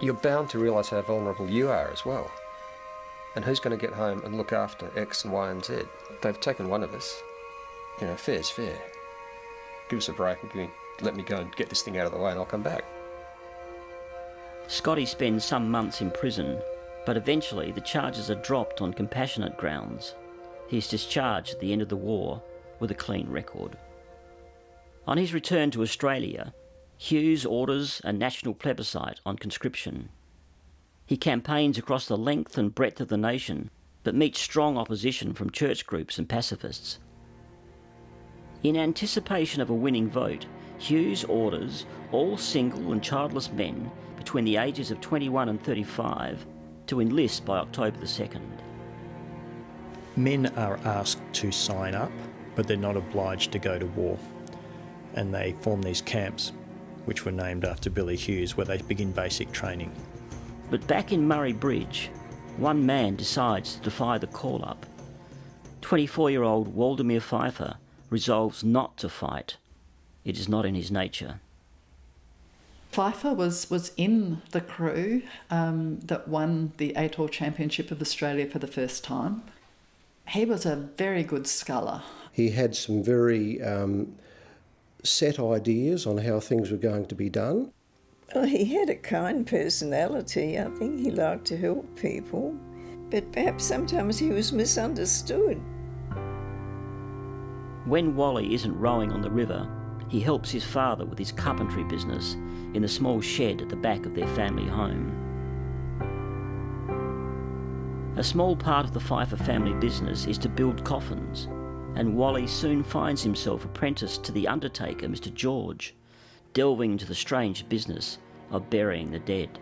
you're bound to realise how vulnerable you are as well. And who's going to get home and look after X and Y and Z? They've taken one of us. You know, fair's fair. Give us a break and let me go and get this thing out of the way and I'll come back. Scotty spends some months in prison, but eventually the charges are dropped on compassionate grounds. He is discharged at the end of the war with a clean record. On his return to Australia, Hughes orders a national plebiscite on conscription. He campaigns across the length and breadth of the nation, but meets strong opposition from church groups and pacifists. In anticipation of a winning vote, Hughes orders all single and childless men between the ages of 21 and 35 to enlist by October the 2nd. Men are asked to sign up, but they're not obliged to go to war. And they form these camps, which were named after Billy Hughes, where they begin basic training. But back in Murray Bridge, one man decides to defy the call-up. 24-year-old Waldemar Pfeiffer resolves not to fight. It is not in his nature. Pfeiffer was in the crew that won the ATOR Championship of Australia for the first time. He was a very good sculler. He had some very set ideas on how things were going to be done. Well, he had a kind personality. I think he liked to help people, but perhaps sometimes he was misunderstood. When Wally isn't rowing on the river, he helps his father with his carpentry business in the small shed at the back of their family home. A small part of the Pfeiffer family business is to build coffins, and Wally soon finds himself apprenticed to the undertaker, Mr. George, delving into the strange business of burying the dead.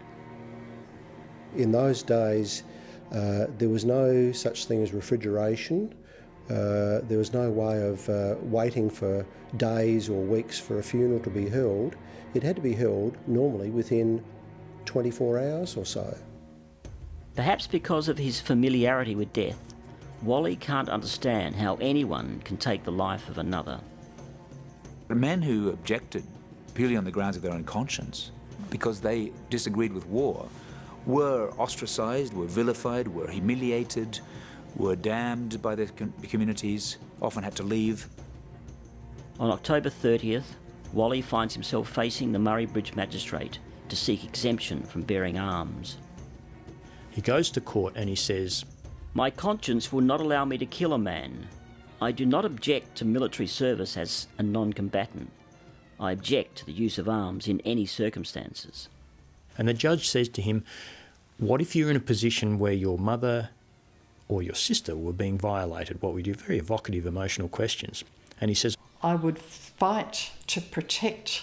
In those days, There was no such thing as refrigeration. There was no way of waiting for days or weeks for a funeral to be held. It had to be held normally within 24 hours or so. Perhaps because of his familiarity with death, Wally can't understand how anyone can take the life of another. The men who objected purely on the grounds of their own conscience, because they disagreed with war, were ostracised, were vilified, were humiliated, were damned by their communities, often had to leave. On October 30th, Wally finds himself facing the Murray Bridge magistrate to seek exemption from bearing arms. He goes to court and he says, "My conscience will not allow me to kill a man. I do not object to military service as a non-combatant. I object to the use of arms in any circumstances." And the judge says to him, what if you're in a position where your mother or your sister were being violated? What would you do? Very evocative, emotional questions. And he says, I would fight to protect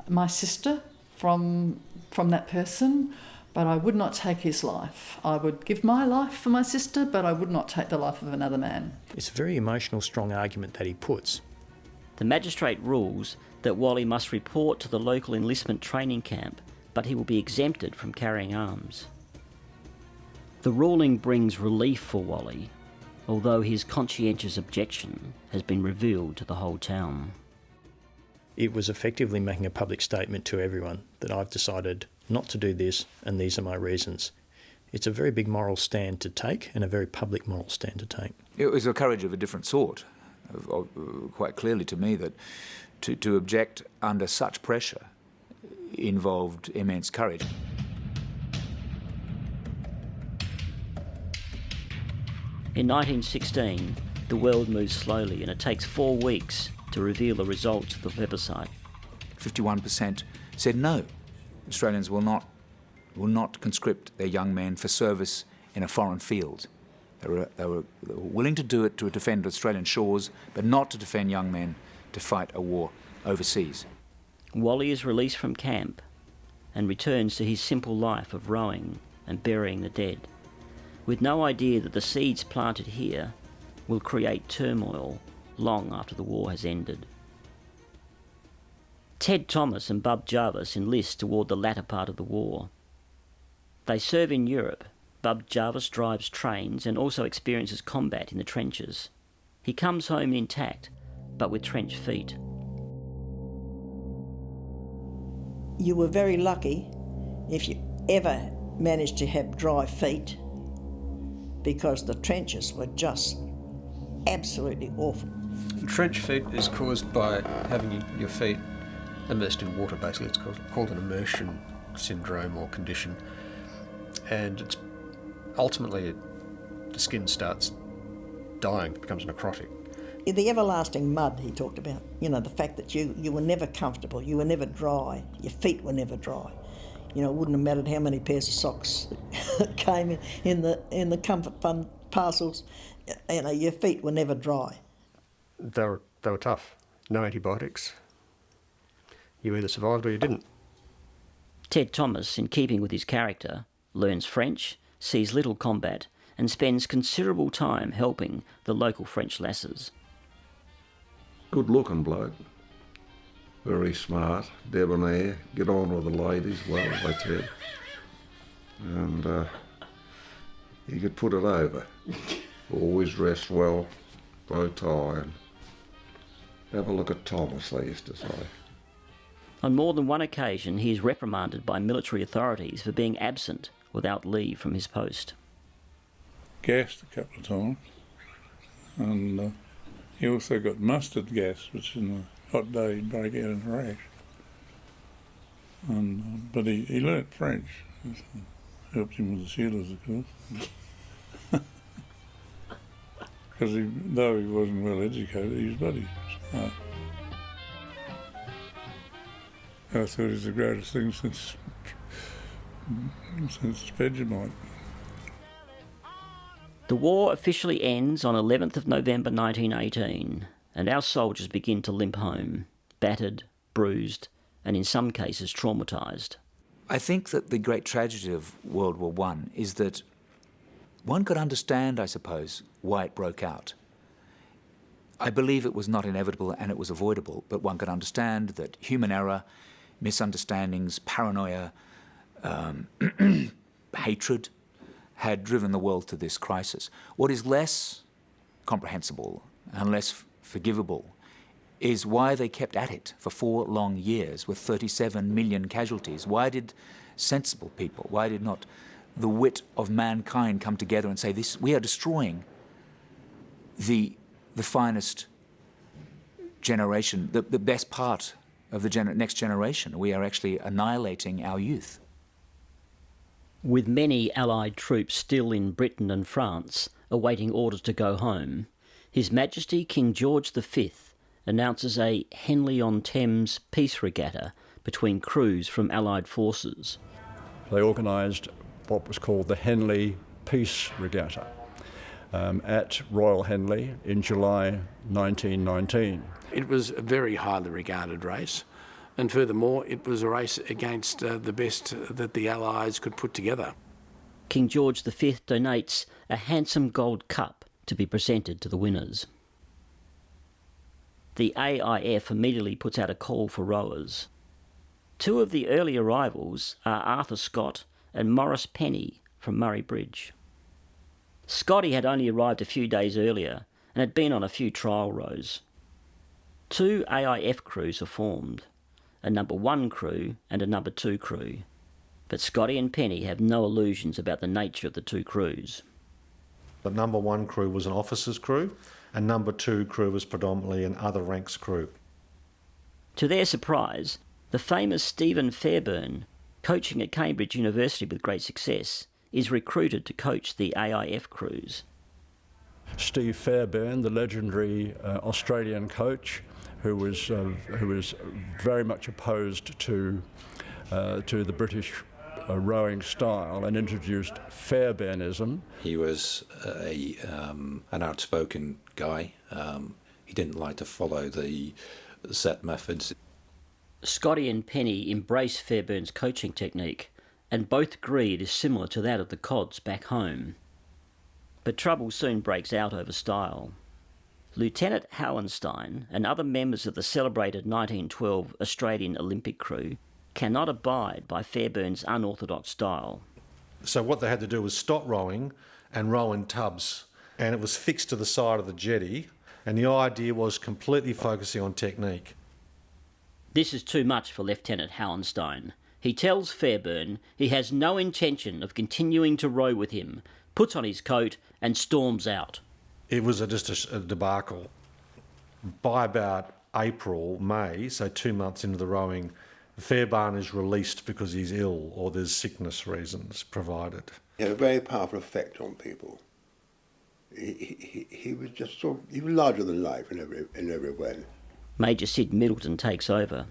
my sister from that person, but I would not take his life. I would give my life for my sister, but I would not take the life of another man. It's a very emotional, strong argument that he puts. The magistrate rules that Wally must report to the local enlistment training camp, but he will be exempted from carrying arms. The ruling brings relief for Wally, although his conscientious objection has been revealed to the whole town. It was effectively making a public statement to everyone that I've decided not to do this and these are my reasons. It's a very big moral stand to take and a very public moral stand to take. It was a courage of a different sort, quite clearly to me, that to object under such pressure involved immense courage. In 1916, the world moves slowly and it takes 4 weeks to reveal the results of the plebiscite. 51% said no. Australians will not conscript their young men for service in a foreign field. They were willing to do it to defend Australian shores, but not to defend young men to fight a war overseas. Wally is released from camp and returns to his simple life of rowing and burying the dead, with no idea that the seeds planted here will create turmoil long after the war has ended. Ted Thomas and Bub Jarvis enlist toward the latter part of the war. They serve in Europe. Bub Jarvis drives trains and also experiences combat in the trenches. He comes home intact, but with trench feet. You were very lucky if you ever managed to have dry feet, because the trenches were just absolutely awful. Trench feet is caused by having your feet immersed in water, basically. It's called an immersion syndrome or condition. And it's ultimately the skin starts dying, becomes necrotic. The everlasting mud he talked about, the fact that you were never comfortable, you were never dry, your feet were never dry. It wouldn't have mattered how many pairs of socks came in the comfort fund parcels, your feet were never dry. They were tough. No antibiotics. You either survived or you didn't. Ted Thomas, in keeping with his character, learns French, sees little combat, and spends considerable time helping the local French lasses. Good looking bloke. Very smart, debonair, get on with the ladies well, they said. And he could put it over. Always dressed well, bow tie, and have a look at Thomas, they used to say. On more than one occasion, he is reprimanded by military authorities for being absent without leave from his post. Gassed a couple of times, and he also got mustard gas, which in a hot day he'd break out in a rash. But he learnt French. Helped him with the sailors, of course. Because though he wasn't well educated, he was bloody smart. I thought he was the greatest thing since Vegemite. The war officially ends on 11th of November 1918, and our soldiers begin to limp home, battered, bruised, and in some cases traumatised. I think that the great tragedy of World War I is that One could understand, I suppose, why it broke out. I believe it was not inevitable and it was avoidable, but one could understand that human error, misunderstandings, paranoia, hatred had driven the world to this crisis. What is less comprehensible and less forgivable is why they kept at it for 4 long years with 37 million casualties. Why did sensible people, why did not the wit of mankind come together and say, "This, we are destroying the finest generation, the best part of the next generation. We are actually annihilating our youth." With many Allied troops still in Britain and France, awaiting orders to go home, His Majesty King George V announces a Henley-on-Thames peace regatta between crews from Allied forces. They organised what was called the Henley Peace Regatta at Royal Henley in July 1919. It was a very highly regarded race, and furthermore, it was a race against the best that the Allies could put together. King George V donates a handsome gold cup to be presented to the winners. The AIF immediately puts out a call for rowers. 2 of the early arrivals are Arthur Scott and Maurice Penny from Murray Bridge. Scotty had only arrived a few days earlier and had been on a few trial rows. 2 AIF crews are formed, a number 1 crew and a number 2 crew, but Scotty and Penny have no illusions about the nature of the 2 crews. The number 1 crew was an officers' crew, and number 2 crew was predominantly an other ranks crew. To their surprise, the famous Stephen Fairbairn, coaching at Cambridge University with great success, is recruited to coach the AIF crews. Steve Fairbairn, the legendary Australian coach, who was very much opposed to the British rowing style and introduced Fairbairnism. He was an outspoken guy. He didn't like to follow the set methods. Scotty and Penny embrace Fairbairn's coaching technique, and both agree it is similar to that of the Cods back home. But trouble soon breaks out over style. Lieutenant Hallenstein and other members of the celebrated 1912 Australian Olympic crew cannot abide by Fairbairn's unorthodox style. So what they had to do was stop rowing and row in tubs, and it was fixed to the side of the jetty, and the idea was completely focusing on technique. This is too much for Lieutenant Hallenstein. He tells Fairbairn he has no intention of continuing to row with him, puts on his coat and storms out. It was just a debacle. By about April, May, so 2 months into the rowing, Fairbairn is released because he's ill or there's sickness reasons provided. He had a very powerful effect on people. He was just he was larger than life in every way. Major Sid Middleton takes over.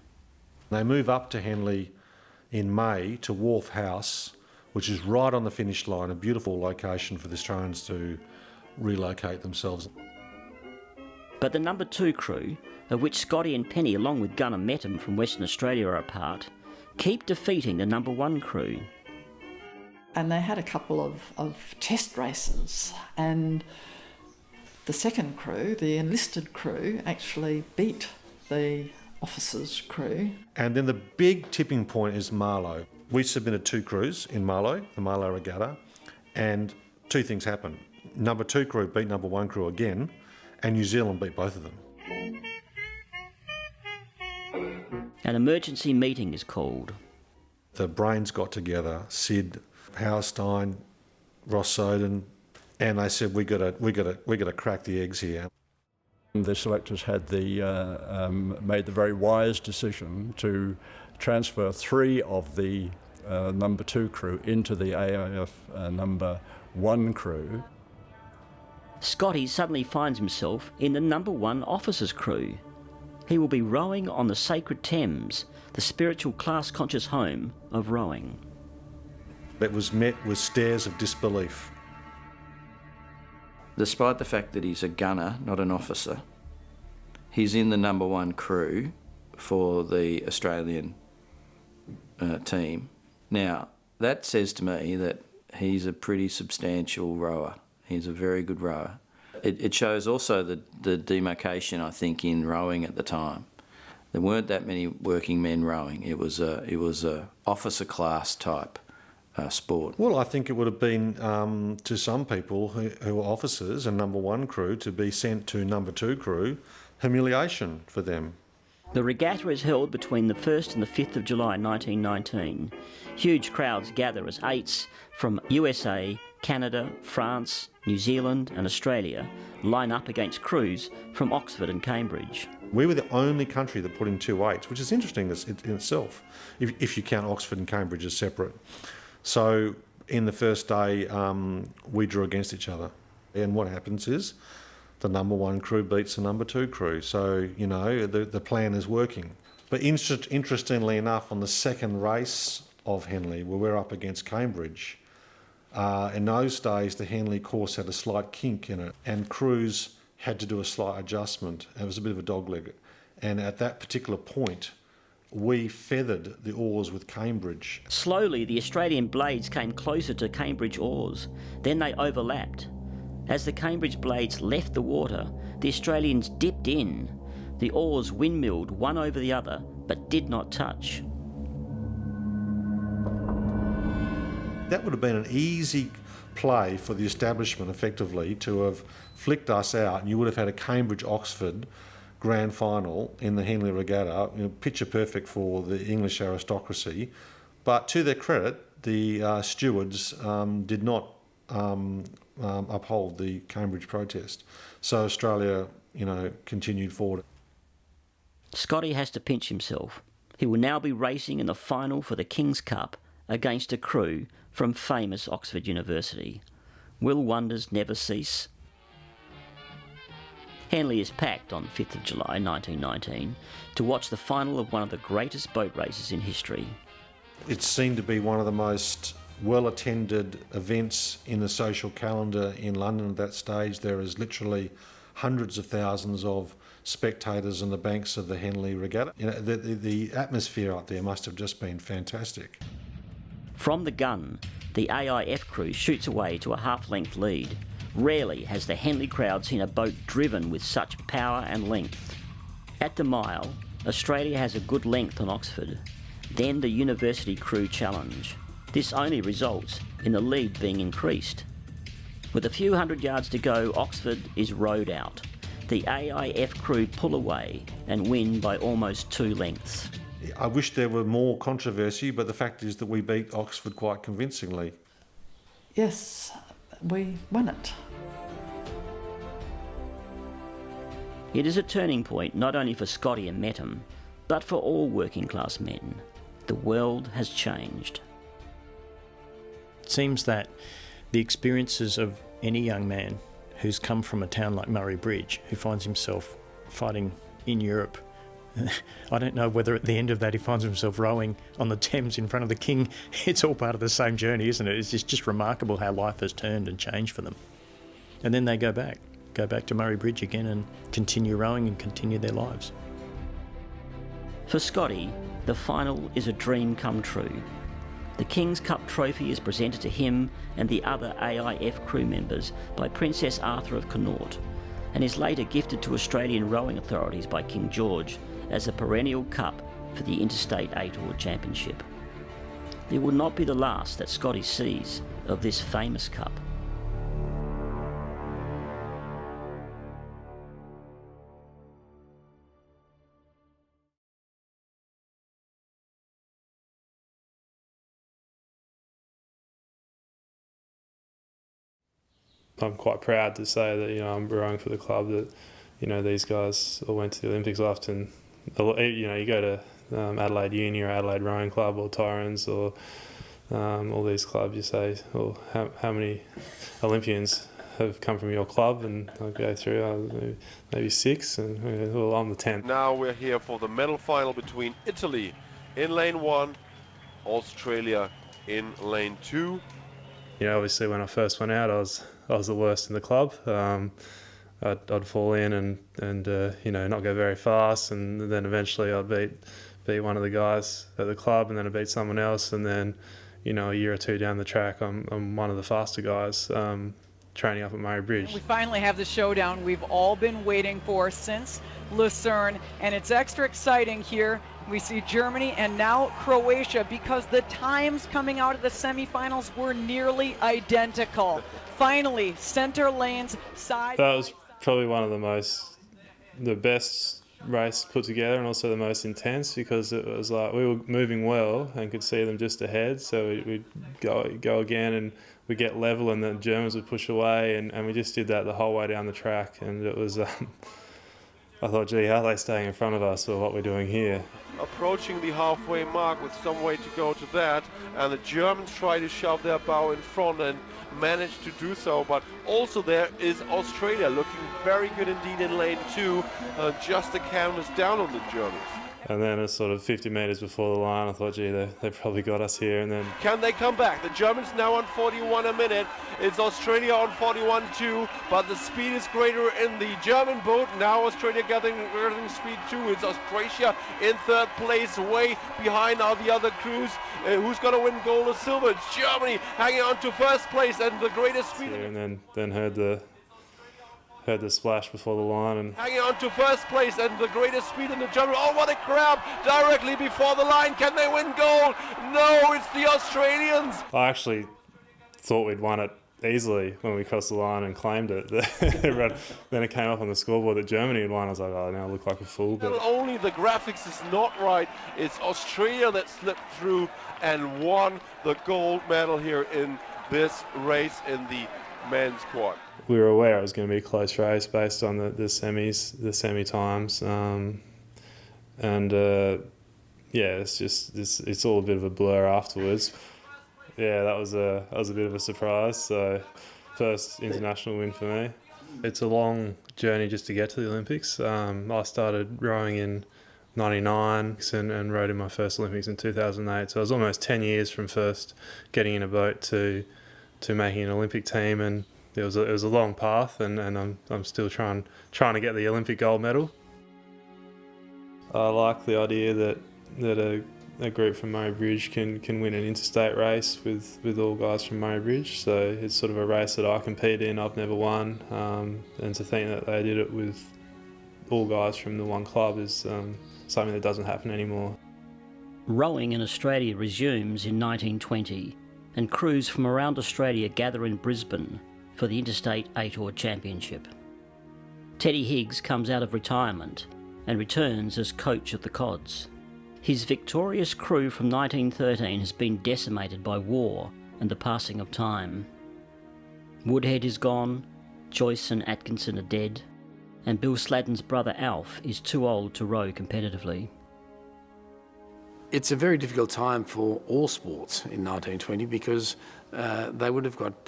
They move up to Henley in May to Wharf House, which is right on the finish line, a beautiful location for the Australians to relocate themselves. But the number 2 crew, of which Scotty and Penny along with Gunner Metham from Western Australia are a part, keep defeating the number 1 crew. And they had a couple of test races, and the second crew, the enlisted crew, actually beat the officers' crew. And then the big tipping point is Marlow. We submitted 2 crews in Marlow, the Marlow Regatta, and 2 things happened. Number 2 crew beat number 1 crew again, and New Zealand beat both of them. An emergency meeting is called. The brains got together, Sid, Hallenstein, Ross Soden, and they said, we got to crack the eggs here. The selectors had made the very wise decision to transfer 3 of the number 2 crew into the AIF number 1 crew. Scotty suddenly finds himself in the number 1 officers' crew. He will be rowing on the sacred Thames, the spiritual class-conscious home of rowing. It was met with stares of disbelief. Despite the fact that he's a gunner, not an officer, he's in the number 1 crew for the Australian team. Now, that says to me that he's a pretty substantial rower. He's a very good rower. It shows also the demarcation, I think, in rowing at the time. There weren't that many working men rowing. It was a officer class type sport. Well, I think it would have been to some people who were officers and number one crew to be sent to number two crew, humiliation for them. The regatta is held between the 1st and the 5th of July 1919. Huge crowds gather as eights from USA, Canada, France, New Zealand and Australia line up against crews from Oxford and Cambridge. We were the only country that put in 2 eights, which is interesting in itself, if you count Oxford and Cambridge as separate. So in the first day, we drew against each other. And what happens is the number one crew beats the number two crew. So, you know, the plan is working. But interestingly enough, on the second race of Henley, where we're up against Cambridge, in those days, the Henley course had a slight kink in it, and crews had to do a slight adjustment. It was a bit of a dogleg. And at that particular point, we feathered the oars with Cambridge. Slowly, the Australian blades came closer to Cambridge oars. Then they overlapped. As the Cambridge blades left the water, the Australians dipped in. The oars windmilled one over the other, but did not touch. That would have been an easy play for the establishment, effectively, to have flicked us out, and you would have had a Cambridge-Oxford grand final in the Henley Regatta, you know, picture perfect for the English aristocracy. But to their credit, the stewards did not uphold the Cambridge protest. So Australia, you know, continued forward. Scotty has to pinch himself. He will now be racing in the final for the King's Cup against a crew from famous Oxford University. Will wonders never cease? Henley is packed on 5th of July 1919 to watch the final of one of the greatest boat races in history. It seemed to be one of the most well-attended events in the social calendar in London at that stage. There is literally hundreds of thousands of spectators on the banks of the Henley Regatta. You know, the atmosphere out there must have just been fantastic. From the gun, the AIF crew shoots away to a half-length lead. Rarely has the Henley crowd seen a boat driven with such power and length. At the mile, Australia has a good length on Oxford. Then the university crew challenge. This only results in the lead being increased. With a few hundred yards to go, Oxford is rowed out. The AIF crew pull away and win by almost 2 lengths. I wish there were more controversy, but the fact is that we beat Oxford quite convincingly. Yes, we won it. It is a turning point not only for Scotty and Metham, but for all working class men. The world has changed. It seems that the experiences of any young man who's come from a town like Murray Bridge, who finds himself fighting in Europe, I don't know whether at the end of that he finds himself rowing on the Thames in front of the King. It's all part of the same journey, isn't it? It's just remarkable how life has turned and changed for them. And then they go back to Murray Bridge again and continue rowing and continue their lives. For Scotty, the final is a dream come true. The King's Cup trophy is presented to him and the other AIF crew members by Princess Arthur of Connaught, and is later gifted to Australian rowing authorities by King George as a perennial cup for the Interstate 8-Oar Championship. It will not be the last that Scotty sees of this famous cup. I'm quite proud to say that, you know, I'm rowing for the club, that, you know, these guys all went to the Olympics often. You know, you go to Adelaide Uni or Adelaide Rowing Club or Torrens or all these clubs, you say, well, how many Olympians have come from your club? And I'll go through maybe 6, and well, I'm the 10th. Now we're here for the medal final between Italy in lane 1, Australia in lane 2. You know, obviously when I first went out, I was the worst in the club. I'd fall in and you know, not go very fast, and then eventually I'd beat one of the guys at the club, and then I beat someone else, and then, you know, a year or two down the track, I'm one of the faster guys training up at Murray Bridge. We finally have the showdown we've all been waiting for since Lucerne, and it's extra exciting here. We see Germany and now Croatia because the times coming out of the semifinals were nearly identical. Finally, center lanes side. That was probably one of the best race put together, and also the most intense, because it was like we were moving well and could see them just ahead, so we'd go again and we'd get level and the Germans would push away, and we just did that the whole way down the track, and it was I thought, gee, how are they staying in front of us for what we're doing here? Approaching the halfway mark with some way to go to that, and the Germans try to shove their bow in front and manage to do so, but also there is Australia looking very good indeed in lane 2, just the counters down on the Germans. And then it's sort of 50 metres before the line, I thought, gee, they've probably got us here. And then can they come back? The Germans now on 41 a minute. It's Australia on 41 too, but the speed is greater in the German boat. Now Australia getting speed too. It's Australia in third place, way behind all the other crews. Who's going to win gold or silver? It's Germany hanging on to first place and the greatest speed. And then heard the splash before the line, and hanging on to first place and the greatest speed in the German. Oh, what a crowd directly before the line. Can they win gold? No, it's the Australians. I actually thought we'd won it easily when we crossed the line and claimed it. Then it came up on the scoreboard that Germany had won. I was like, oh, now I look like a fool. But not only the graphics is not right, it's Australia that slipped through and won the gold medal here in this race in the men's quad. We were aware it was going to be a close race based on the semi times, it's all a bit of a blur afterwards. Yeah, that was a bit of a surprise. So, first international win for me. It's a long journey just to get to the Olympics. I started rowing in '99 and rowed in my first Olympics in 2008. So it was almost 10 years from first getting in a boat to making an Olympic team, and it was a long path, and I'm still trying to get the Olympic gold medal. I like the idea that a group from Murray Bridge can win an interstate race with all guys from Murray Bridge. So it's sort of a race that I compete in. I've never won, and to think that they did it with all guys from the one club is something that doesn't happen anymore. Rowing in Australia resumes in 1920, and crews from around Australia gather in Brisbane for the Interstate 8-oar Championship. Teddy Higgs comes out of retirement and returns as coach of the Cods. His victorious crew from 1913 has been decimated by war and the passing of time. Woodhead is gone, Joyce and Atkinson are dead, and Bill Sladden's brother Alf is too old to row competitively. It's a very difficult time for all sports in 1920 because they would have got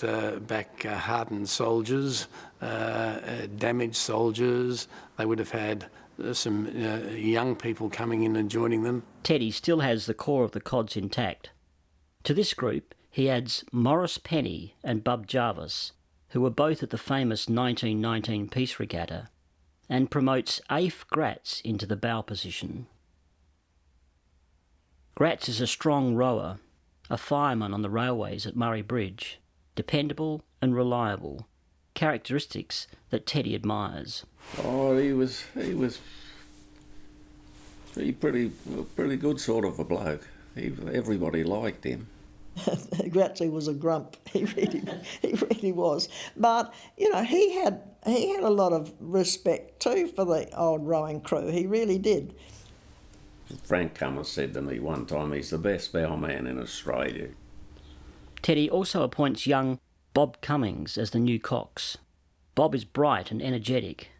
back hardened soldiers, damaged soldiers. They would have had some young people coming in and joining them. Teddy still has the core of the Cods intact. To this group, he adds Morris Penny and Bub Jarvis, who were both at the famous 1919 Peace Regatta, and promotes Afe Gratz into the bow position. Gratz is a strong rower, a fireman on the railways at Murray Bridge, dependable and reliable, characteristics that Teddy admires. Oh, he was pretty good sort of a bloke. Everybody liked him. Gratzy was a grump. He really was. But you know, he had a lot of respect too for the old rowing crew. He really did. Frank Cummins said to me one time, he's the best bowman in Australia. Teddy also appoints young Bob Cummings as the new cox. Bob is bright and energetic.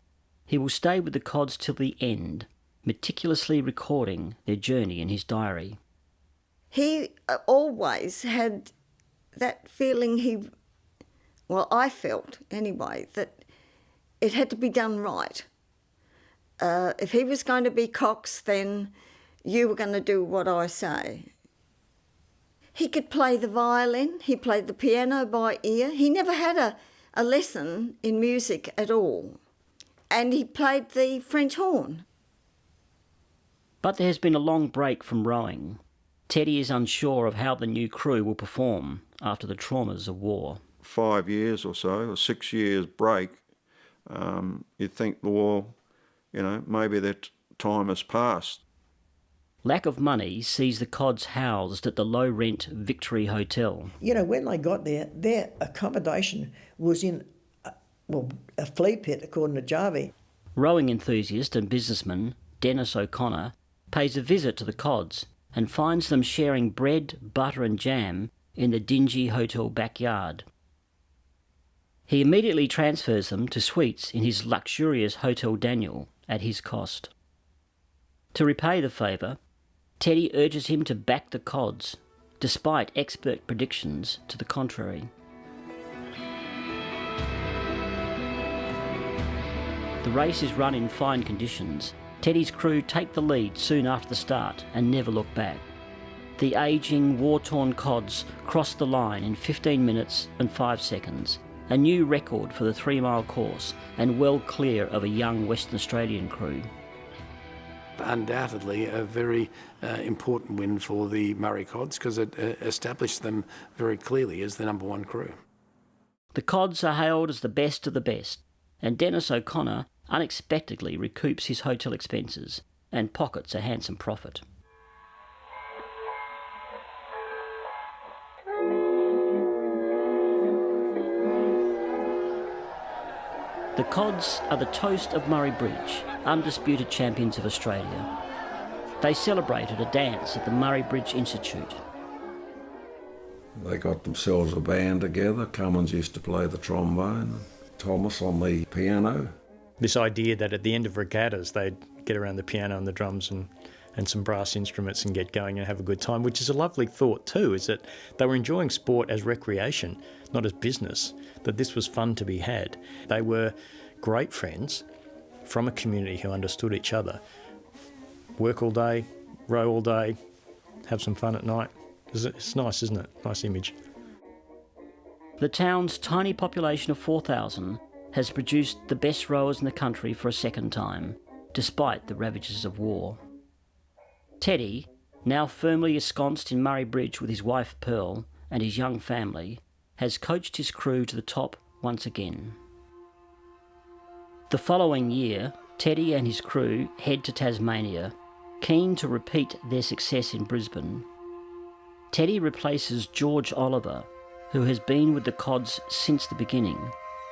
He will stay with the Cods till the end, meticulously recording their journey in his diary. He always had that feeling I felt anyway, that it had to be done right. If he was going to be cox, then you were going to do what I say. He could play the violin, he played the piano by ear. He never had a lesson in music at all. And he played the French horn. But there has been a long break from rowing. Teddy is unsure of how the new crew will perform after the traumas of war. 5 years or so, or 6 years break, you'd think the war, maybe that time has passed. Lack of money sees the Cods housed at the low-rent Victory Hotel. When they got there, their accommodation was in, a flea pit, according to Jarvie. Rowing enthusiast and businessman Dennis O'Connor pays a visit to the Cods and finds them sharing bread, butter and jam in the dingy hotel backyard. He immediately transfers them to suites in his luxurious Hotel Daniel at his cost. To repay the favour, Teddy urges him to back the Cods, despite expert predictions to the contrary. The race is run in fine conditions. Teddy's crew take the lead soon after the start and never look back. The ageing, war-torn Cods cross the line in 15 minutes and 5 seconds, a new record for the 3-mile course and well clear of a young Western Australian crew. Undoubtedly a very important win for the Murray Cods because it established them very clearly as the number 1 crew. The Cods are hailed as the best of the best, and Dennis O'Connor unexpectedly recoups his hotel expenses and pockets a handsome profit. The Cods are the toast of Murray Bridge, undisputed champions of Australia. They celebrated a dance at the Murray Bridge Institute. They got themselves a band together. Cummins used to play the trombone, Thomas on the piano. This idea that at the end of regattas they'd get around the piano and the drums and some brass instruments and get going and have a good time, which is a lovely thought too, is that they were enjoying sport as recreation, not as business, that this was fun to be had. They were great friends from a community who understood each other. Work all day, row all day, have some fun at night. It's nice, isn't it? Nice image. The town's tiny population of 4,000 has produced the best rowers in the country for a second time, despite the ravages of war. Teddy, now firmly ensconced in Murray Bridge with his wife Pearl and his young family, has coached his crew to the top once again. The following year, Teddy and his crew head to Tasmania, keen to repeat their success in Brisbane. Teddy replaces George Oliver, who has been with the Cods since the beginning,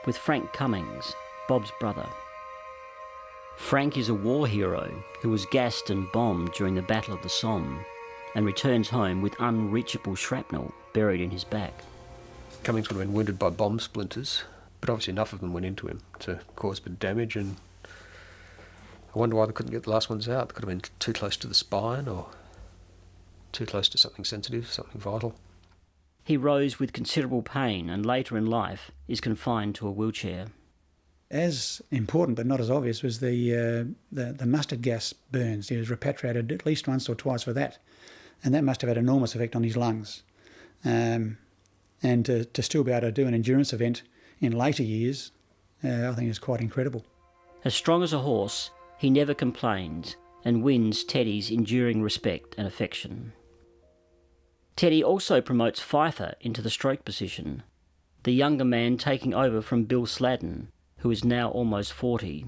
with Frank Cummings, Bob's brother. Frank is a war hero who was gassed and bombed during the Battle of the Somme and returns home with unreachable shrapnel buried in his back. Cummings would have been wounded by bomb splinters, but obviously enough of them went into him to cause a bit of damage, and I wonder why they couldn't get the last ones out. They could have been too close to the spine or too close to something sensitive, something vital. He rose with considerable pain and later in life is confined to a wheelchair. As important but not as obvious was the mustard gas burns. He was repatriated at least once or twice for that, and that must have had an enormous effect on his lungs. And to still be able to do an endurance event in later years, I think is quite incredible. As strong as a horse, he never complains and wins Teddy's enduring respect and affection. Teddy also promotes Pfeiffer into the stroke position, the younger man taking over from Bill Sladden, who is now almost 40.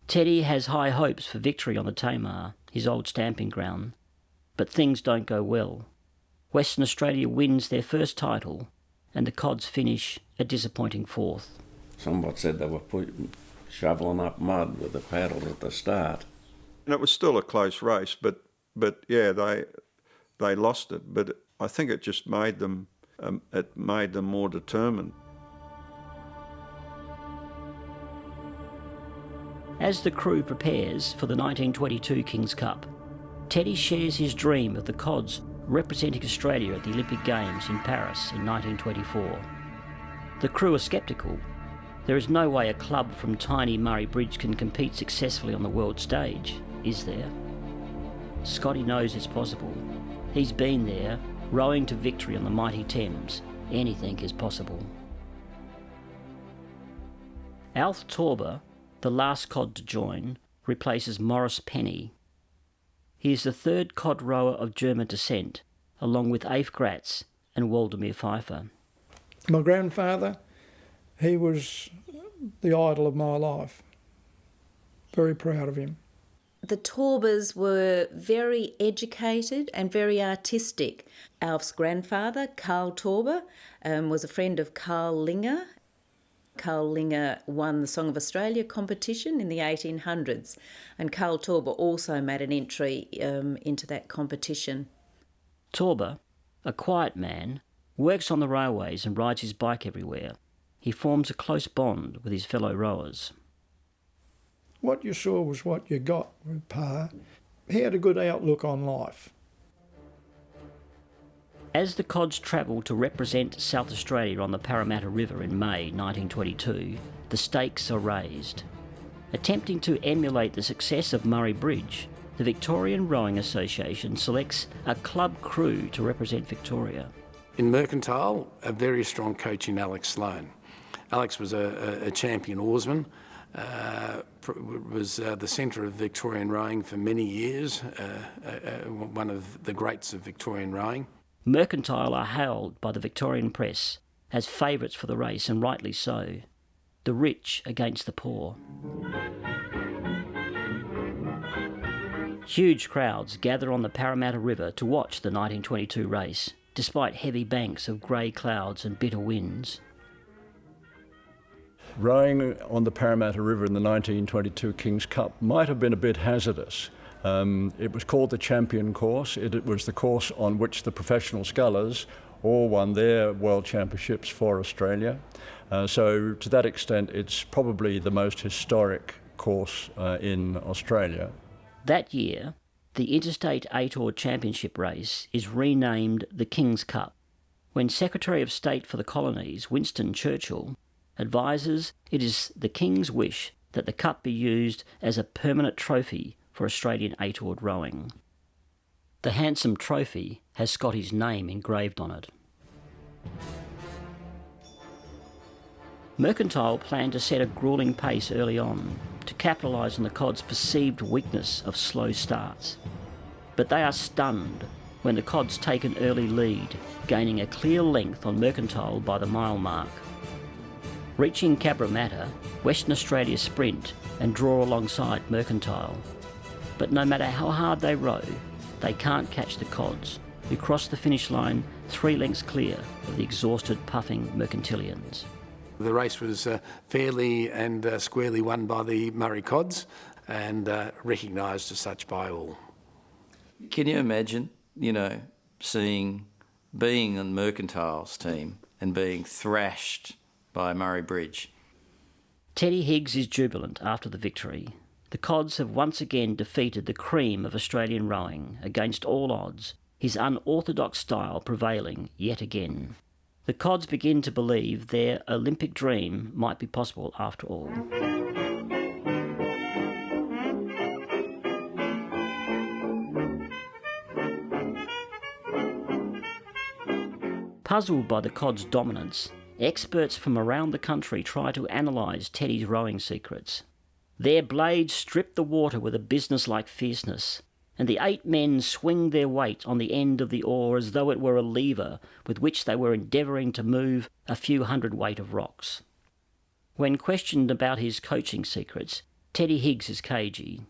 Teddy has high hopes for victory on the Tamar, his old stamping ground, but things don't go well. Western Australia wins their first title, and the Cods finish a disappointing 4th. Somebody said they were shoveling up mud with a paddle at the start. And it was still a close race, but yeah, they lost it. But I think it just made them more determined. As the crew prepares for the 1922 King's Cup, Teddy shares his dream of the Cods representing Australia at the Olympic Games in Paris in 1924. The crew are sceptical. There is no way a club from tiny Murray Bridge can compete successfully on the world stage, is there? Scotty knows it's possible. He's been there, rowing to victory on the mighty Thames. Anything is possible. Alf Torber, the last Cod to join, replaces Maurice Penny. He is the third cod rower of German descent, along with Afe Gratz and Waldemar Pfeiffer. My grandfather, he was the idol of my life. Very proud of him. The Taubers were very educated and very artistic. Alf's grandfather, Karl Tauber, was a friend of Karl Linger. Karl Linger won the Song of Australia competition in the 1800s, and Karl Tauber also made an entry into that competition. Tauber, a quiet man, works on the railways and rides his bike everywhere. He forms a close bond with his fellow rowers. What you saw was what you got with Pa. He had a good outlook on life. As the Cods travelled to represent South Australia on the Parramatta River in May 1922, the stakes are raised. Attempting to emulate the success of Murray Bridge, the Victorian Rowing Association selects a club crew to represent Victoria. In Mercantile, a very strong coach in Alex Sloan. Alex was a champion oarsman, was the centre of Victorian rowing for many years, one of the greats of Victorian rowing. Mercantile are hailed by the Victorian press as favourites for the race, and rightly so. The rich against the poor. Huge crowds gather on the Parramatta River to watch the 1922 race, despite heavy banks of grey clouds and bitter winds. Rowing on the Parramatta River in the 1922 King's Cup might have been a bit hazardous. It was called the Champion Course. It was the course on which the professional scullers all won their World Championships for Australia. So to that extent, it's probably the most historic course in Australia. That year, the Interstate 8-oar Championship race is renamed the King's Cup, when Secretary of State for the Colonies, Winston Churchill, advises it is the King's wish that the Cup be used as a permanent trophy for Australian 8-oared rowing. The handsome trophy has Scotty's name engraved on it. Mercantile planned to set a gruelling pace early on to capitalise on the Cods' perceived weakness of slow starts. But they are stunned when the Cods take an early lead, gaining a clear length on Mercantile by the mile mark. Reaching Cabramatta, Western Australia sprint and draw alongside Mercantile. But no matter how hard they row, they can't catch the Cods, who cross the finish line 3 lengths clear of the exhausted, puffing Mercantilians. The race was fairly and squarely won by the Murray Cods and recognised as such by all. Can you imagine, being on Mercantile's team and being thrashed by Murray Bridge? Teddy Higgs is jubilant after the victory. The Cods have once again defeated the cream of Australian rowing against all odds, his unorthodox style prevailing yet again. The Cods begin to believe their Olympic dream might be possible after all. Puzzled by the Cods' dominance, experts from around the country try to analyse Teddy's rowing secrets. Their blades strip the water with a business-like fierceness, and the 8 men swing their weight on the end of the oar as though it were a lever with which they were endeavouring to move a few hundredweight of rocks. When questioned about his coaching secrets, Teddy Higgs is cagey.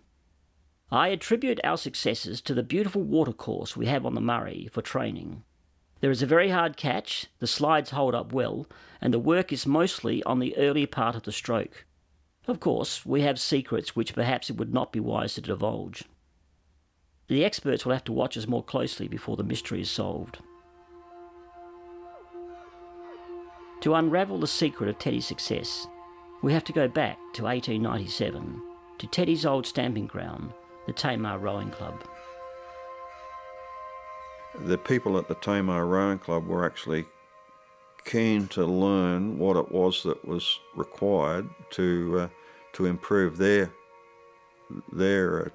"I attribute our successes to the beautiful watercourse we have on the Murray for training. There is a very hard catch, the slides hold up well, and the work is mostly on the early part of the stroke. Of course, we have secrets which perhaps it would not be wise to divulge. The experts will have to watch us more closely before the mystery is solved." To unravel the secret of Teddy's success, we have to go back to 1897, to Teddy's old stamping ground, the Tamar Rowing Club. The people at the Tamar Rowing Club were actually keen to learn what it was that was required to improve their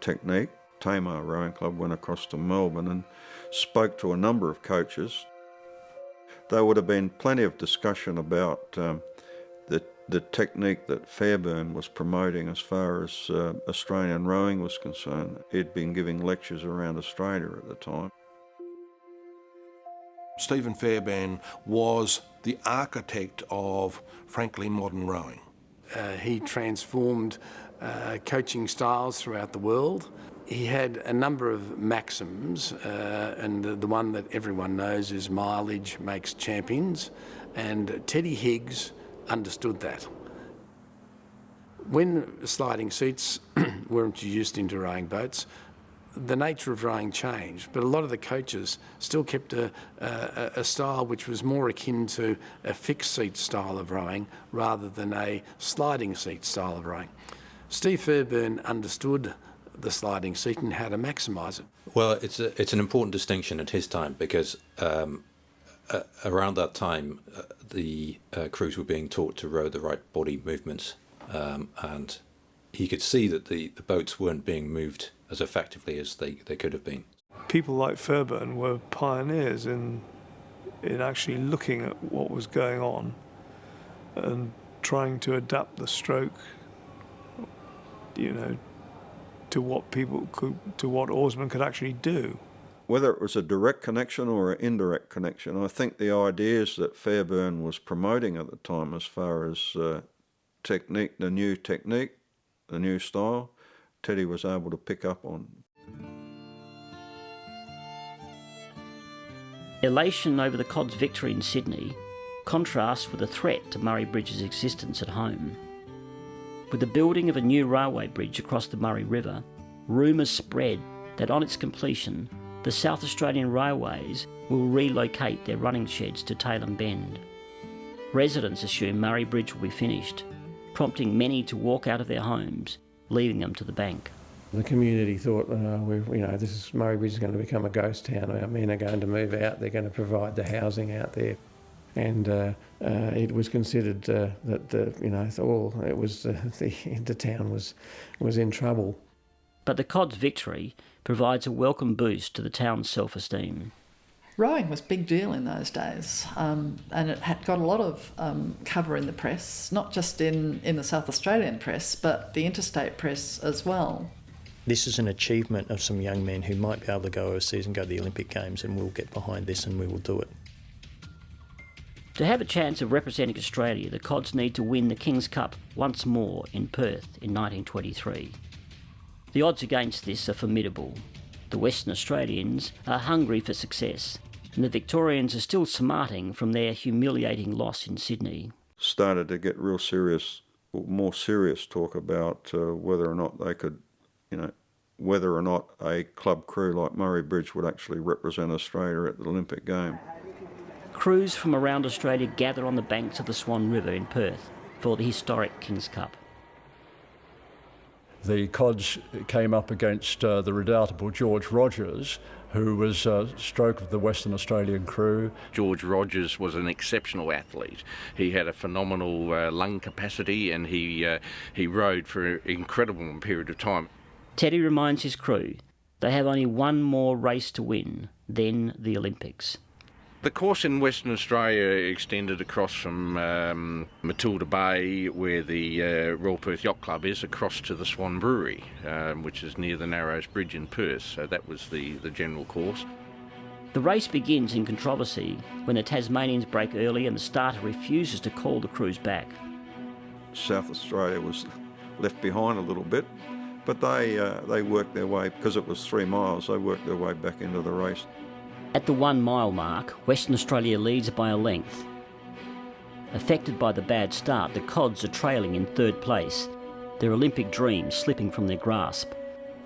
technique. Tamar Rowing Club went across to Melbourne and spoke to a number of coaches. There would have been plenty of discussion about the technique that Fairbairn was promoting as far as Australian rowing was concerned. He'd been giving lectures around Australia at the time. Stephen Fairbairn was the architect of, frankly, modern rowing. He transformed coaching styles throughout the world. He had a number of maxims, and the one that everyone knows is mileage makes champions, and Teddy Higgs understood that. When sliding seats were introduced into rowing boats, the nature of rowing changed, but a lot of the coaches still kept a style which was more akin to a fixed seat style of rowing rather than a sliding seat style of rowing. Steve Fairbairn understood the sliding seat and how to maximise it. Well, it's an important distinction at his time because around that time the crews were being taught to row the right body movements, and he could see that the boats weren't being moved as effectively as they could have been. People like Fairbairn were pioneers in actually looking at what was going on and trying to adapt the stroke, to what oarsmen could actually do. Whether it was a direct connection or an indirect connection, I think the ideas that Fairbairn was promoting at the time as far as technique, the new style, Teddy was able to pick up on. Elation over the Cod's victory in Sydney contrasts with a threat to Murray Bridge's existence at home. With the building of a new railway bridge across the Murray River, rumours spread that on its completion, the South Australian Railways will relocate their running sheds to Tailem Bend. Residents assume Murray Bridge will be finished, prompting many to walk out of their homes, leaving them to the bank. The community thought, Murray Bridge is going to become a ghost town. Our men are going to move out. They're going to provide the housing out there, and it was considered that the town was in trouble. But the Cod's victory provides a welcome boost to the town's self-esteem. Rowing was a big deal in those days, and it had got a lot of cover in the press, not just in the South Australian press, but the interstate press as well. This is an achievement of some young men who might be able to go overseas and go to the Olympic Games, and we'll get behind this and we will do it. To have a chance of representing Australia, the Cods need to win the King's Cup once more in Perth in 1923. The odds against this are formidable. The Western Australians are hungry for success, and the Victorians are still smarting from their humiliating loss in Sydney. Started to get more serious talk about whether or not they could, whether or not a club crew like Murray Bridge would actually represent Australia at the Olympic Game. Crews from around Australia gather on the banks of the Swan River in Perth for the historic King's Cup. The Cods came up against the redoubtable George Rogers, who was stroke of the Western Australian crew. George Rogers was an exceptional athlete. He had a phenomenal lung capacity, and he rowed for an incredible period of time. Teddy reminds his crew they have only one more race to win, then the Olympics. The course in Western Australia extended across from Matilda Bay, where the Royal Perth Yacht Club is, across to the Swan Brewery, which is near the Narrows Bridge in Perth. So that was the general course. The race begins in controversy when the Tasmanians break early and the starter refuses to call the crews back. South Australia was left behind a little bit, but they worked their way, because it was 3 miles, they worked their way back into the race. At the 1 mile mark, Western Australia leads by a length. Affected by the bad start, the Cods are trailing in 3rd place, their Olympic dreams slipping from their grasp.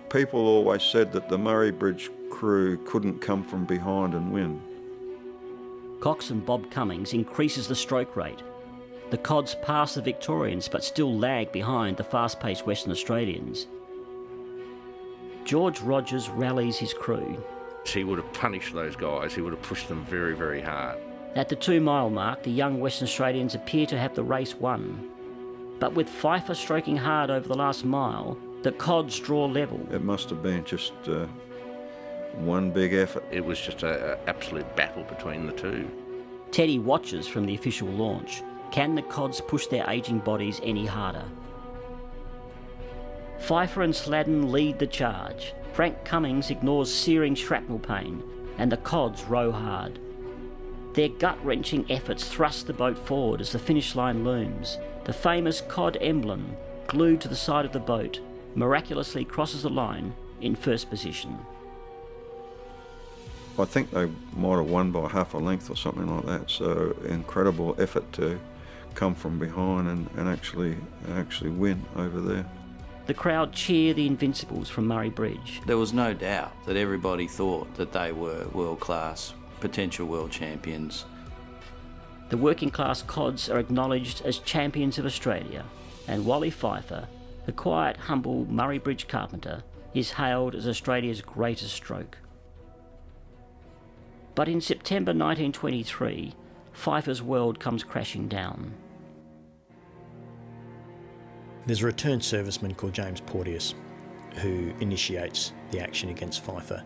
People always said that the Murray Bridge crew couldn't come from behind and win. Coxswain Bob Cummings increases the stroke rate. The Cods pass the Victorians but still lag behind the fast-paced Western Australians. George Rogers rallies his crew. He would have punished those guys. He would have pushed them very, very hard. At the 2 mile mark, the young Western Australians appear to have the race won. But with Pfeiffer stroking hard over the last mile, the Cods draw level. It must have been just one big effort. It was just an absolute battle between the two. Teddy watches from the official launch. Can the Cods push their ageing bodies any harder? Pfeiffer and Sladden lead the charge. Frank Cummings ignores searing shrapnel pain, and the Cods row hard. Their gut-wrenching efforts thrust the boat forward as the finish line looms. The famous Cod emblem, glued to the side of the boat, miraculously crosses the line in first position. I think they might have won by half a length or something like that, so incredible effort to come from behind and actually win over there. The crowd cheer the Invincibles from Murray Bridge. There was no doubt that everybody thought that they were world-class, potential world champions. The working class Cods are acknowledged as champions of Australia, and Wally Pfeiffer, the quiet, humble Murray Bridge carpenter, is hailed as Australia's greatest stroke. But in September 1923, Pfeiffer's world comes crashing down. There's a returned serviceman called James Porteous who initiates the action against Pfeiffer.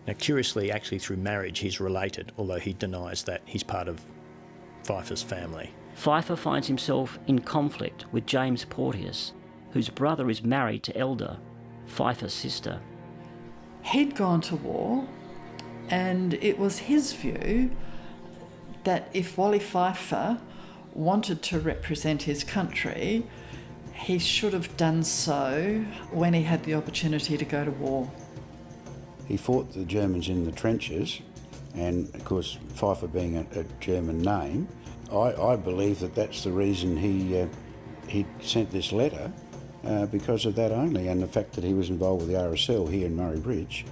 Now, curiously, actually through marriage, he's related, although he denies that he's part of Pfeiffer's family. Pfeiffer finds himself in conflict with James Porteous, whose brother is married to Elda, Pfeiffer's sister. He'd gone to war, and it was his view that if Wally Pfeiffer wanted to represent his country, he should have done so when he had the opportunity to go to war. He fought the Germans in the trenches, and of course Pfeiffer being a German name, I believe that that's the reason he sent this letter, because of that only, and the fact that he was involved with the RSL here in Murray Bridge.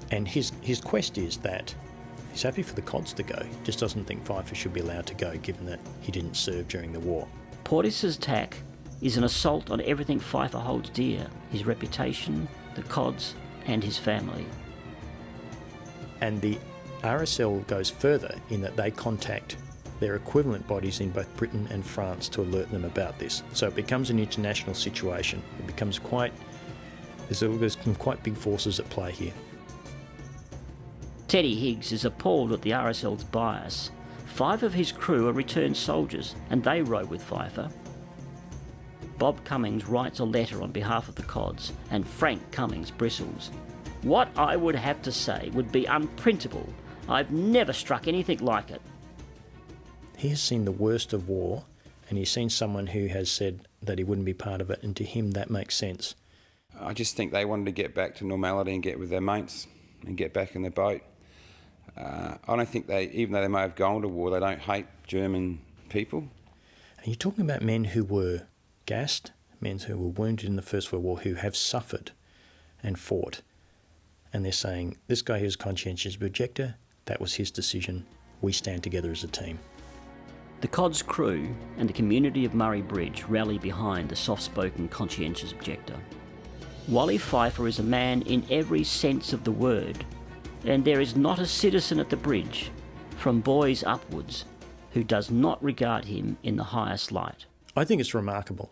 And his quest is that he's happy for the Cods to go, just doesn't think Pfeiffer should be allowed to go given that he didn't serve during the war. Porteous's attack is an assault on everything Pfeiffer holds dear, his reputation, the Cods and his family. And the RSL goes further in that they contact their equivalent bodies in both Britain and France to alert them about this. So it becomes an international situation. It becomes there's some quite big forces at play here. Teddy Higgs is appalled at the RSL's bias. 5 of his crew are returned soldiers, and they row with Pfeiffer. Bob Cummings writes a letter on behalf of the Cods, and Frank Cummings bristles. What I would have to say would be unprintable. I've never struck anything like it. He has seen the worst of war, and he's seen someone who has said that he wouldn't be part of it, and to him that makes sense. I just think they wanted to get back to normality and get with their mates and get back in the boat. I don't think even though they may have gone to war, they don't hate German people. And you're talking about men who were gassed, men who were wounded in the First World War, who have suffered and fought. And they're saying, this guy who's a conscientious objector, that was his decision. We stand together as a team. The Cods crew and the community of Murray Bridge rally behind the soft-spoken conscientious objector. Wally Pfeiffer is a man in every sense of the word, and there is not a citizen at the bridge, from boys upwards, who does not regard him in the highest light. I think it's remarkable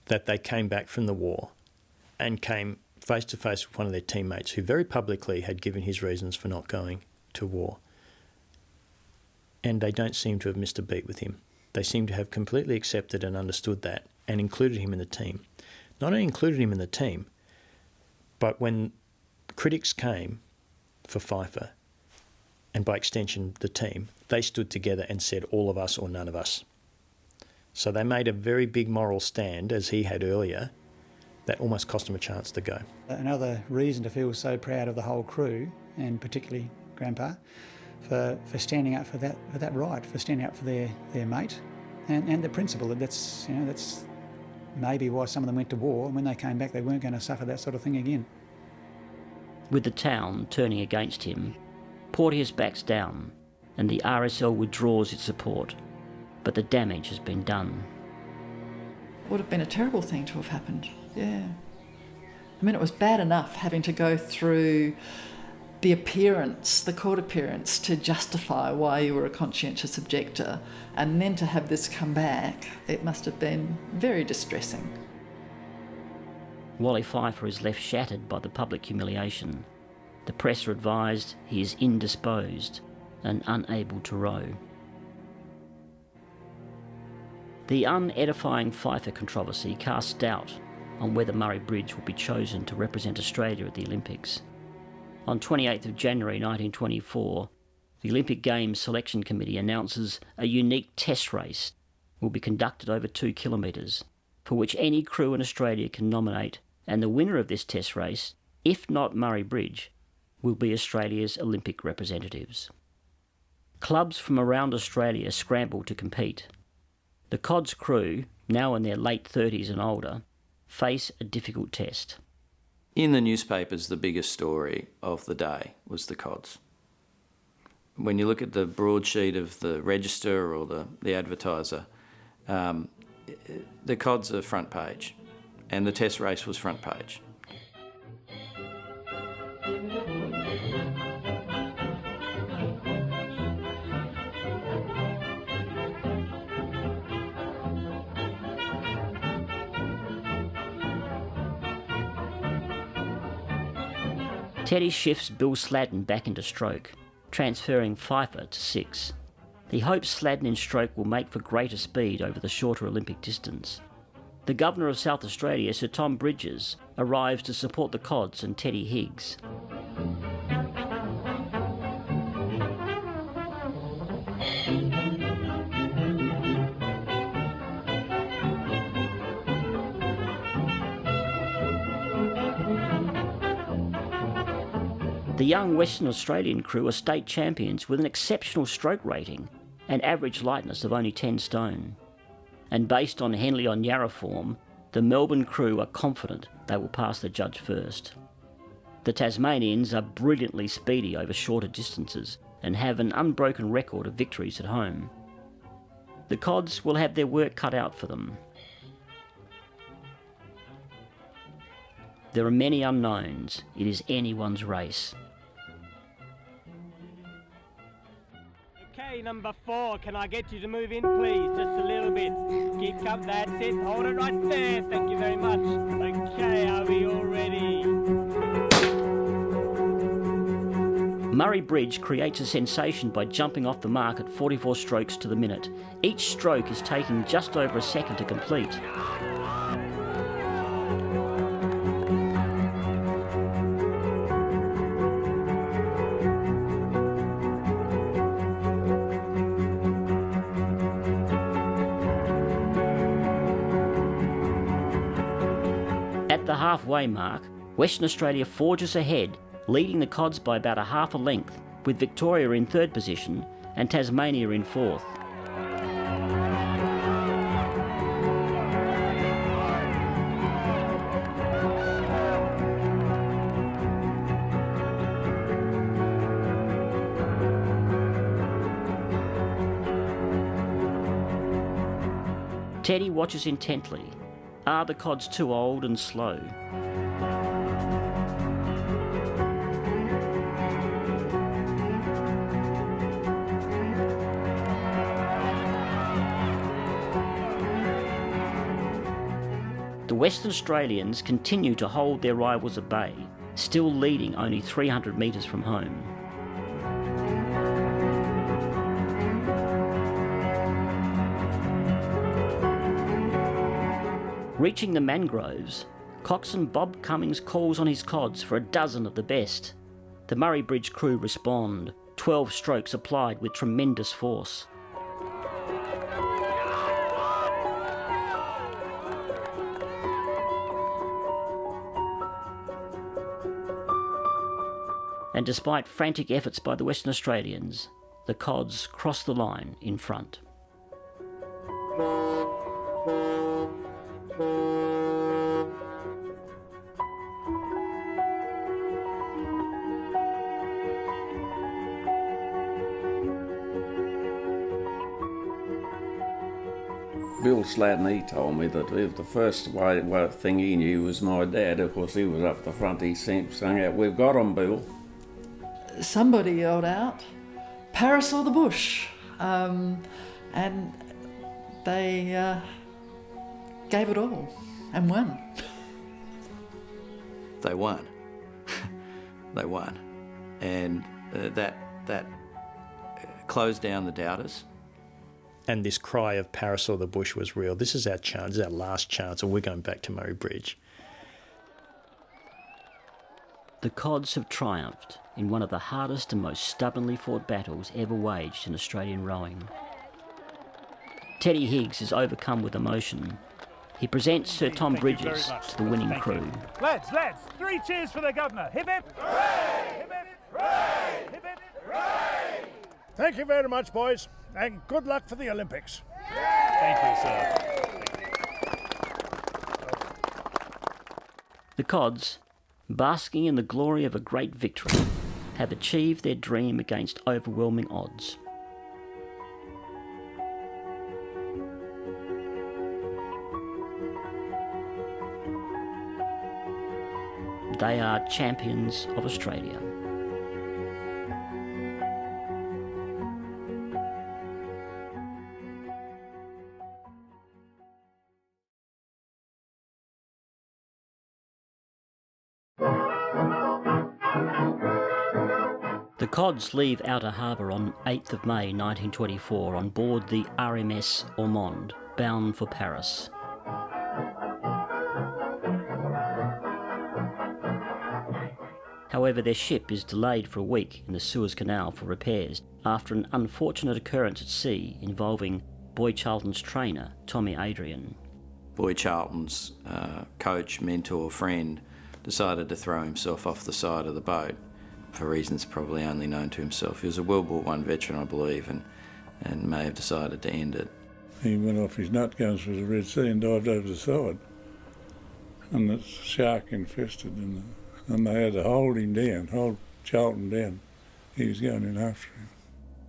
that they came back from the war and came face to face with one of their teammates who very publicly had given his reasons for not going to war. And they don't seem to have missed a beat with him. They seem to have completely accepted and understood that and included him in the team. Not only included him in the team, but when critics came for Pfeiffer, and by extension the team, they stood together and said all of us or none of us. So they made a very big moral stand, as he had earlier, that almost cost him a chance to go. Another reason to feel so proud of the whole crew, and particularly Grandpa, for standing up for that right, for standing up for their mate, and the principle that's maybe why some of them went to war, and when they came back they weren't going to suffer that sort of thing again. With the town turning against him, Porteous backs down and the RSL withdraws its support, but the damage has been done. It would have been a terrible thing to have happened, yeah. I mean, it was bad enough having to go through the court appearance to justify why you were a conscientious objector, and then to have this come back, it must have been very distressing. Wally Pfeiffer is left shattered by the public humiliation. The press are advised he is indisposed and unable to row. The unedifying FIFA controversy casts doubt on whether Murray Bridge will be chosen to represent Australia at the Olympics. On 28th of January 1924, the Olympic Games Selection Committee announces a unique test race will be conducted over 2 kilometres, for which any crew in Australia can nominate, and the winner of this test race, if not Murray Bridge, will be Australia's Olympic representatives. Clubs from around Australia scramble to compete. The Cods crew, now in their late 30s and older, face a difficult test. In the newspapers, the biggest story of the day was the Cods. When you look at the broadsheet of the Register or the Advertiser, the Cods are front page, and the test race was front page. Teddy shifts Bill Sladden back into stroke, transferring Pfeiffer to 6. He hopes Sladden in stroke will make for greater speed over the shorter Olympic distance. The Governor of South Australia, Sir Tom Bridges, arrives to support the Cods and Teddy Higgs. The young Western Australian crew are state champions with an exceptional stroke rating and average lightness of only 10 stone. And based on Henley on Yarra form, the Melbourne crew are confident they will pass the judge first. The Tasmanians are brilliantly speedy over shorter distances and have an unbroken record of victories at home. The Cods will have their work cut out for them. There are many unknowns. It is anyone's race. Okay, number 4, can I get you to move in, please? Just a little bit. Keep up, that's it. Hold it right there. Thank you very much. Okay, are we all ready? Murray Bridge creates a sensation by jumping off the mark at 44 strokes to the minute. Each stroke is taking just over a second to complete. At the halfway mark, Western Australia forges ahead, leading the Cods by about a half a length, with Victoria in 3rd position and Tasmania in 4th. Teddy watches intently. Are the Cods too old and slow? The Western Australians continue to hold their rivals at bay, still leading only 300 metres from home. Reaching the mangroves, coxswain Bob Cummings calls on his Cods for a dozen of the best. The Murray Bridge crew respond, 12 strokes applied with tremendous force. And despite frantic efforts by the Western Australians, the Cods cross the line in front. Bill Sladden, he told me that the first thing he knew was my dad. Of course, he was up the front. He sang out, "We've got 'em, Bill." Somebody yelled out, "Paris or the bush," and they gave it all and won. They won. They won. And that closed down the doubters. And this cry of Paris or the bush was real. This is our chance, this is our last chance, or we're going back to Murray Bridge. The Cods have triumphed in one of the hardest and most stubbornly fought battles ever waged in Australian rowing. Teddy Higgs is overcome with emotion. He presents Sir Tom Bridges to the winning crew. Lads, 3 cheers for the Governor. Hip hip! Hooray! Hip hip! Hooray! Hip hip! Hooray! Thank you very much, boys, and good luck for the Olympics. Thank you, sir. The Cods, basking in the glory of a great victory, have achieved their dream against overwhelming odds. They are champions of Australia. The Cods leave Outer Harbour on 8th of May 1924 on board the RMS Ormonde, bound for Paris. However, their ship is delayed for a week in the Suez Canal for repairs after an unfortunate occurrence at sea involving Boyd Charlton's trainer, Tommy Adrian. Boyd Charlton's coach, mentor, friend decided to throw himself off the side of the boat for reasons probably only known to himself. He was a World War I veteran, I believe, and may have decided to end it. He went off his nut guns for the Red Sea and dived over the side. And the shark infested, and they had to hold Charlton down. He was going in after him.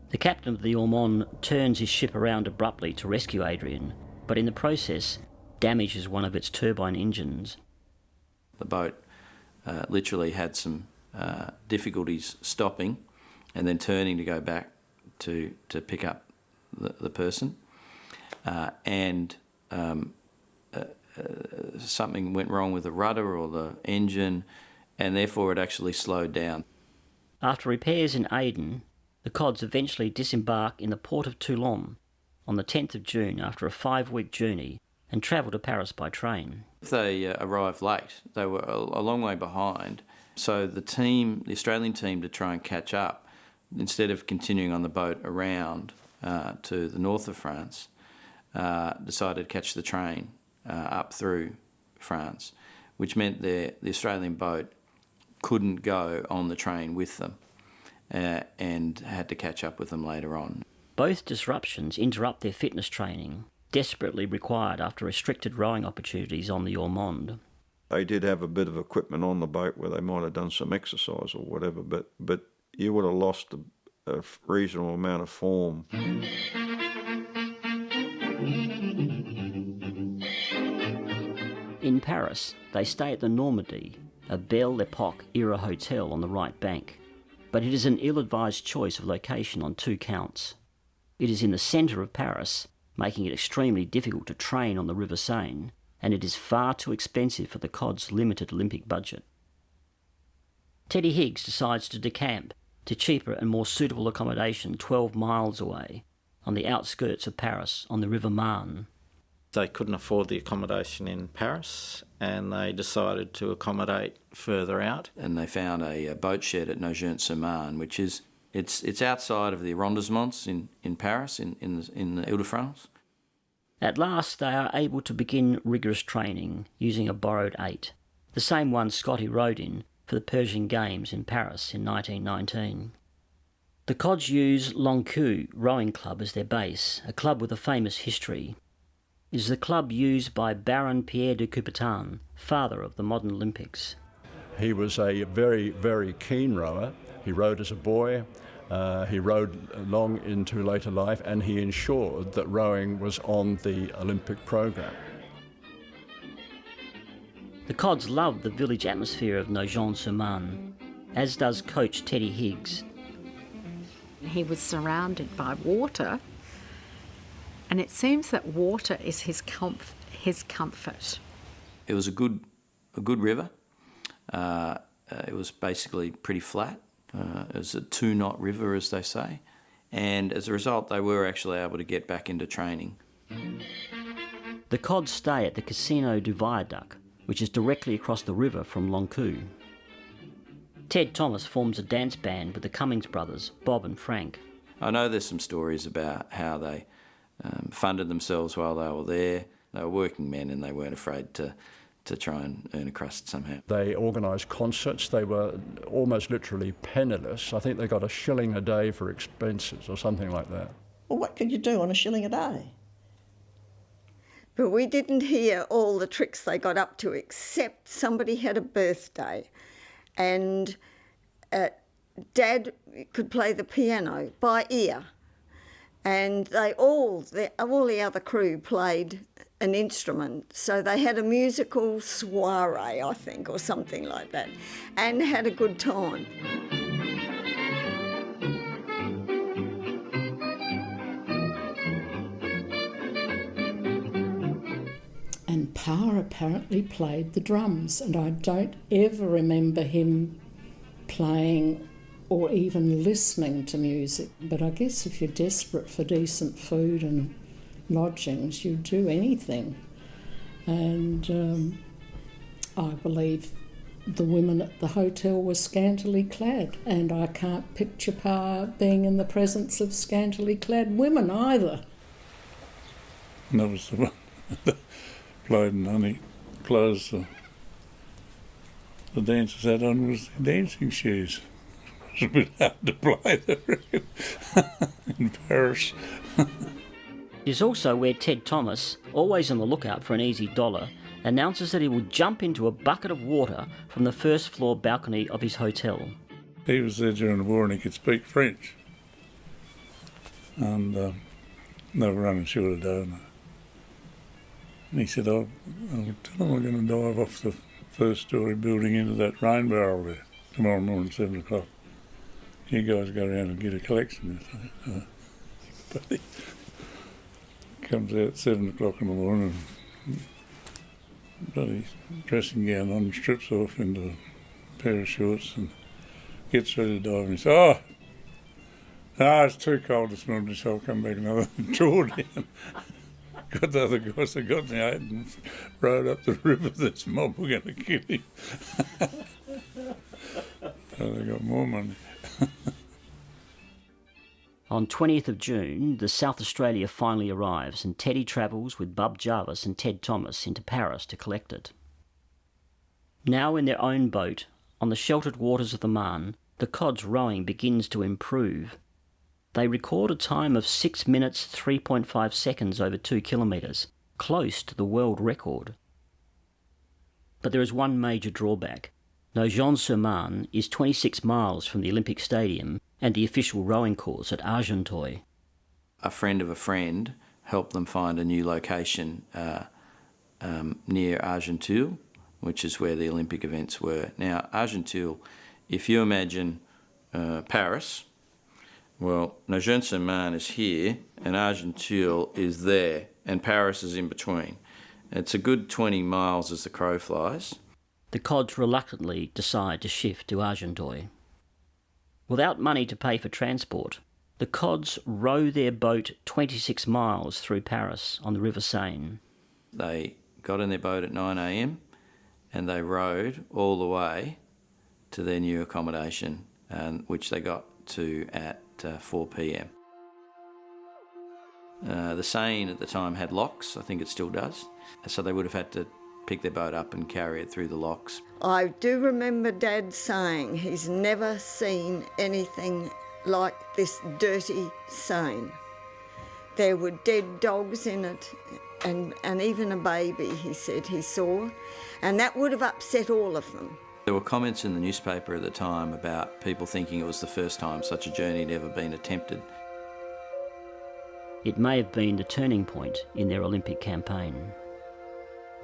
The captain of the Ormonde turns his ship around abruptly to rescue Adrian, but in the process damages one of its turbine engines. The boat literally had some difficulties stopping and then turning to go back to pick up the person. Something went wrong with the rudder or the engine, and therefore it actually slowed down. After repairs in Aden, the Cods eventually disembark in the port of Toulon on the 10th of June after a 5-week journey and travel to Paris by train. They arrived late. They were a long way behind. So the Australian team, to try and catch up, instead of continuing on the boat around to the north of France, decided to catch the train up through France, which meant the Australian boat couldn't go on the train with them and had to catch up with them later on. Both disruptions interrupt their fitness training, desperately required after restricted rowing opportunities on the Ormonde. They did have a bit of equipment on the boat where they might have done some exercise or whatever, but you would have lost a reasonable amount of form. In Paris, they stay at the Normandie, a Belle Epoque era hotel on the right bank, but it is an ill-advised choice of location on 2 counts. It is in the centre of Paris, making it extremely difficult to train on the River Seine, and it is far too expensive for the Cods' limited Olympic budget. Teddy Higgs decides to decamp to cheaper and more suitable accommodation 12 miles away, on the outskirts of Paris on the River Marne. They couldn't afford the accommodation in Paris, and they decided to accommodate further out. And they found a boat shed at Nogent-sur-Marne, which is it's outside of the arrondissements in Paris, in the Ile-de-France. At last, they are able to begin rigorous training using a borrowed 8, the same one Scotty rode in for the Persian Games in Paris in 1919. The Cods use Lonqueux Rowing Club as their base, a club with a famous history. It is the club used by Baron Pierre de Coubertin, father of the modern Olympics. He was a very, very keen rower. He rowed as a boy. He rowed long into later life, and he ensured that rowing was on the Olympic programme. The Cods love the village atmosphere of Nogent-sur-Marne, as does coach Teddy Higgs. He was surrounded by water, and it seems that water is his comfort. It was a good river. It was basically pretty flat. It was a 2-knot river, as they say. and as a result they were actually able to get back into training. The Cods stay at the Casino du Viaduc, which is directly across the river from Lonqueux. Ted Thomas forms a dance band with the Cummings brothers, Bob and Frank. I know there's some stories about how they funded themselves while they were there. They were working men and they weren't afraid to try and earn a crust somehow. They organised concerts. They were almost literally penniless. I think they got $1 a day for expenses or something like that. Well, what could you do on $1 a day? But we didn't hear all the tricks they got up to, except somebody had a birthday and Dad could play the piano by ear, and all the other crew played an instrument. So they had a musical soiree, I think, or something like that, and had a good time. And Pa apparently played the drums, and I don't ever remember him playing or even listening to music. But I guess if you're desperate for decent food and lodgings, you do anything. And I believe the women at the hotel were scantily clad, and I can't picture Pa being in the presence of scantily clad women either. And that was the one that played, and only clothes the dancers had on was their dancing shoes. It was a bit hard to play there in Paris. It is also where Ted Thomas, always on the lookout for an easy dollar, announces that he will jump into a bucket of water from the first floor balcony of his hotel. He was there during the war and he could speak French. And they were running short of dough. And he said, I'll tell them we're going to dive off the first story building into that rain barrel there tomorrow morning, 7 o'clock. You guys go around and get a collection. But he comes out at 7 o'clock in the morning and bloody dressing gown on, strips off into a pair of shorts and gets ready to dive. And he says, it's too cold this morning, so I'll come back another draw down. Got the other guys that got in the 8 and rowed up the river. This mob were going to kill him. So they got more money. On 20th of June, the South Australia finally arrives and Teddy travels with Bub Jarvis and Ted Thomas into Paris to collect it. Now in their own boat, on the sheltered waters of the Marne, the Cods rowing begins to improve. They record a time of 6 minutes 3.5 seconds over 2 kilometres, close to the world record. But there is one major drawback. Nogent-sur-Marne is 26 miles from the Olympic Stadium and the official rowing course at Argenteuil. A friend of a friend helped them find a new location near Argenteuil, which is where the Olympic events were. Now, Argenteuil, if you imagine Paris, well, Nogent-sur-Marne is here and Argenteuil is there and Paris is in between. It's a good 20 miles as the crow flies. The Cods reluctantly decide to shift to Argenteuil. Without money to pay for transport, the Cods row their boat 26 miles through Paris on the River Seine. They got in their boat at 9 a.m. and they rowed all the way to their new accommodation, which they got to at 4 p.m. The Seine at the time had locks, I think it still does, so they would have had to pick their boat up and carry it through the locks. I do remember Dad saying he's never seen anything like this dirty Seine. There were dead dogs in it and even a baby, he said he saw, and that would have upset all of them. There were comments in the newspaper at the time about people thinking it was the first time such a journey had ever been attempted. It may have been the turning point in their Olympic campaign.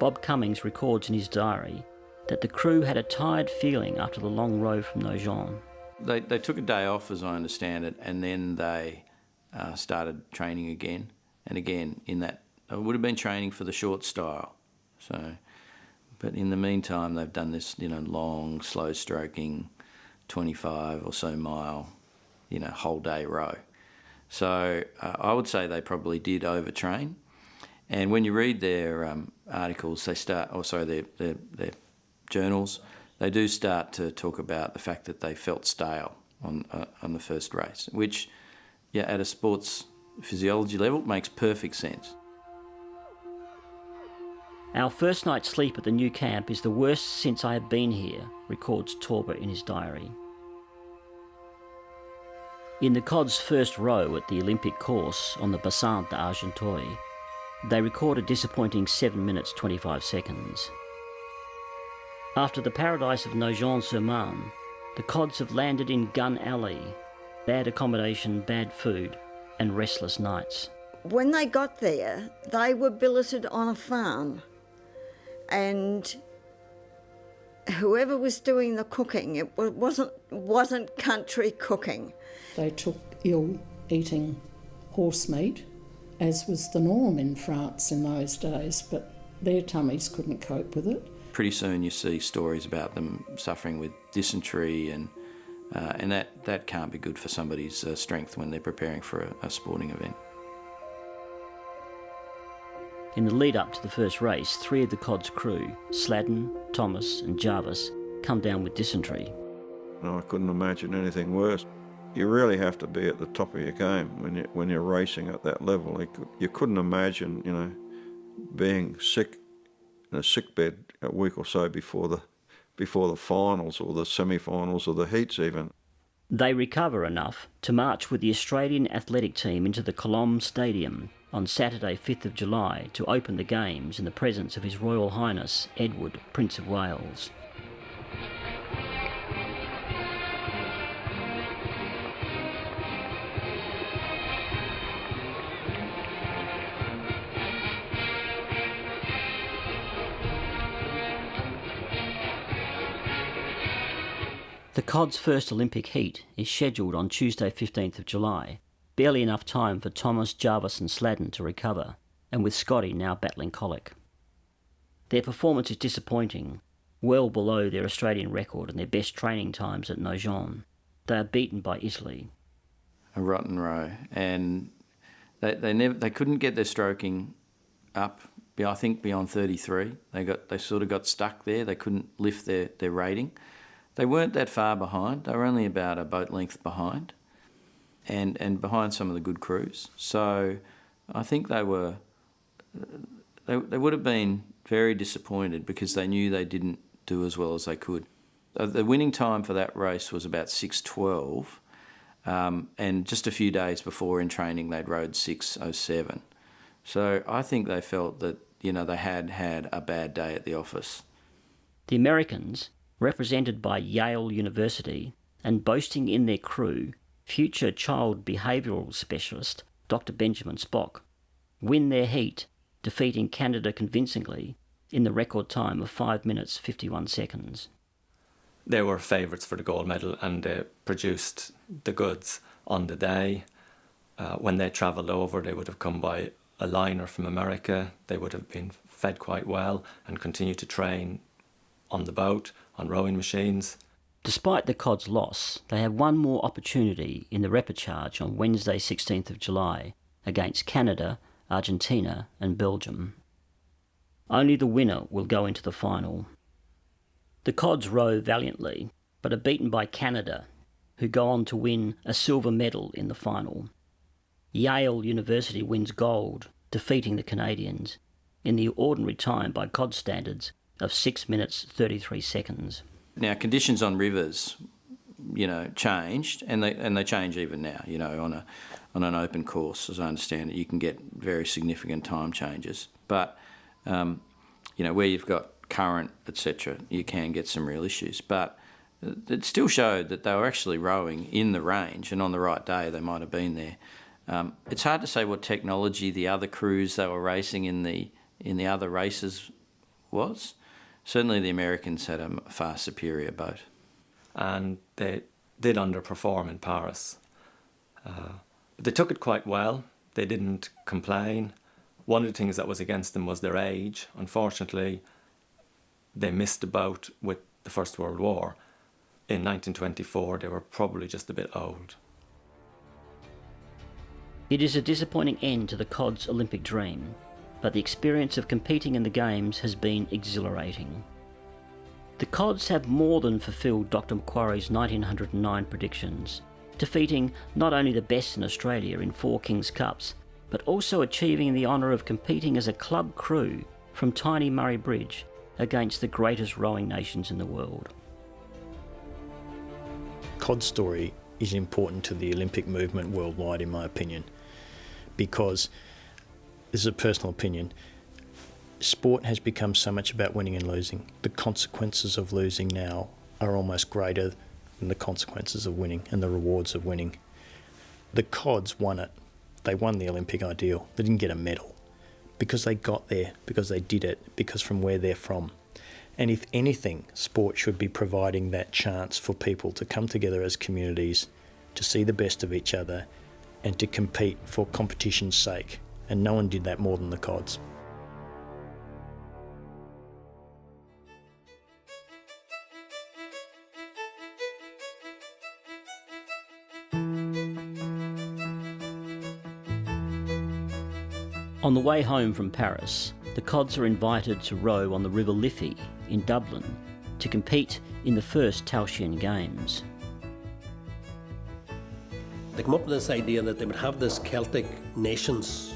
Bob Cummings records in his diary that the crew had a tired feeling after the long row from Nogent. They took a day off, as I understand it, and then they started training again. And again, in that, it would have been training for the short style. But in the meantime, they've done this, long, slow-stroking, 25 or so mile, whole day row. So I would say they probably did overtrain. And when you read their articles, their journals, they do start to talk about the fact that they felt stale on the first race, which, at a sports physiology level, makes perfect sense. Our first night's sleep at the new camp is the worst since I have been here, records Torber in his diary. In the Cod's first row at the Olympic course on the Bassin d'Argenteuil, they record a disappointing 7 minutes 25 seconds. After the paradise of Nogent-sur-Marne, the Cods have landed in Gun Alley, bad accommodation, bad food, and restless nights. When they got there, they were billeted on a farm, and whoever was doing the cooking, it wasn't country cooking. They took ill eating horse meat, as was the norm in France in those days, but their tummies couldn't cope with it. Pretty soon you see stories about them suffering with dysentery, and that can't be good for somebody's strength when they're preparing for a sporting event. In the lead up to the first race, 3 of the Cod's crew, Sladden, Thomas and Jarvis, come down with dysentery. No, I couldn't imagine anything worse. You really have to be at the top of your game when you're racing at that level. You couldn't imagine, being sick in a sick bed a week or so before the finals or the semi-finals or the heats even. They recover enough to march with the Australian athletic team into the Colombe Stadium on Saturday 5th of July to open the Games in the presence of His Royal Highness Edward, Prince of Wales. The Cod's first Olympic heat is scheduled on Tuesday 15th of July, barely enough time for Thomas, Jarvis and Sladden to recover, and with Scotty now battling colic. Their performance is disappointing, well below their Australian record and their best training times at Nogent. They are beaten by Italy. A rotten row, and they couldn't get their stroking up, I think, beyond 33. They sort of got stuck there. They couldn't lift their rating. They weren't that far behind. They were only about a boat length behind, and behind some of the good crews. So I think they would have been very disappointed because they knew they didn't do as well as they could. The winning time for that race was about 6:12, and just a few days before in training they'd rode 6:07. So I think they felt that they had a bad day at the office. The Americans, represented by Yale University and boasting in their crew future child behavioural specialist Dr. Benjamin Spock, win their heat, defeating Canada convincingly in the record time of 5 minutes 51 seconds. They were favourites for the gold medal and they produced the goods on the day. When they travelled over, they would have come by a liner from America. They would have been fed quite well and continued to train on the boat, on rowing machines. Despite the Cod's loss, they have one more opportunity in the repechage on Wednesday 16th of July against Canada, Argentina and Belgium. Only the winner will go into the final. The Cods row valiantly, but are beaten by Canada, who go on to win a silver medal in the final. Yale University wins gold, defeating the Canadians in the ordinary time by Cod standards of 6 minutes 33 seconds. Now, conditions on rivers, changed, and they change even now. On an open course, as I understand it, you can get very significant time changes. But where you've got current, etc., you can get some real issues. But it still showed that they were actually rowing in the range, and on the right day they might have been there. It's hard to say what technology the other crews they were racing in the other races was. Certainly the Americans had a far superior boat. And they did underperform in Paris. But they took it quite well. They didn't complain. One of the things that was against them was their age. Unfortunately, they missed the boat with the First World War. In 1924, they were probably just a bit old. It is a disappointing end to the Cods' Olympic dream, but the experience of competing in the Games has been exhilarating. The Cods have more than fulfilled Dr. Macquarie's 1909 predictions, defeating not only the best in Australia in 4 King's Cups, but also achieving the honour of competing as a club crew from tiny Murray Bridge against the greatest rowing nations in the world. Cod's story is important to the Olympic movement worldwide, in my opinion, because, this is a personal opinion, sport has become so much about winning and losing. The consequences of losing now are almost greater than the consequences of winning and the rewards of winning. The Cods won it. They won the Olympic ideal. They didn't get a medal because they got there, because they did it, because from where they're from. And if anything, sport should be providing that chance for people to come together as communities, to see the best of each other, and to compete for competition's sake. And no one did that more than the Cods. On the way home from Paris, the Cods are invited to row on the River Liffey in Dublin to compete in the first Taoiseach Games. They come up with this idea that they would have this Celtic Nations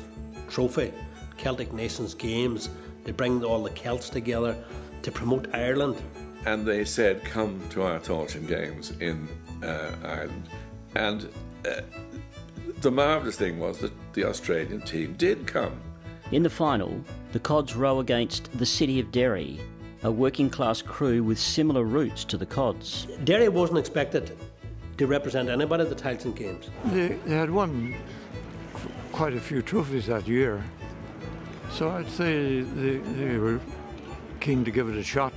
trophy, Celtic Nations Games. They bring all the Celts together to promote Ireland. And they said, come to our Taoiseach Games in Ireland. And the marvellous thing was that the Australian team did come. In the final, the Cods row against the City of Derry, a working class crew with similar roots to the Cods. Derry wasn't expected to represent anybody at the Taoiseach Games. They had won quite a few trophies that year, so I'd say they were keen to give it a shot.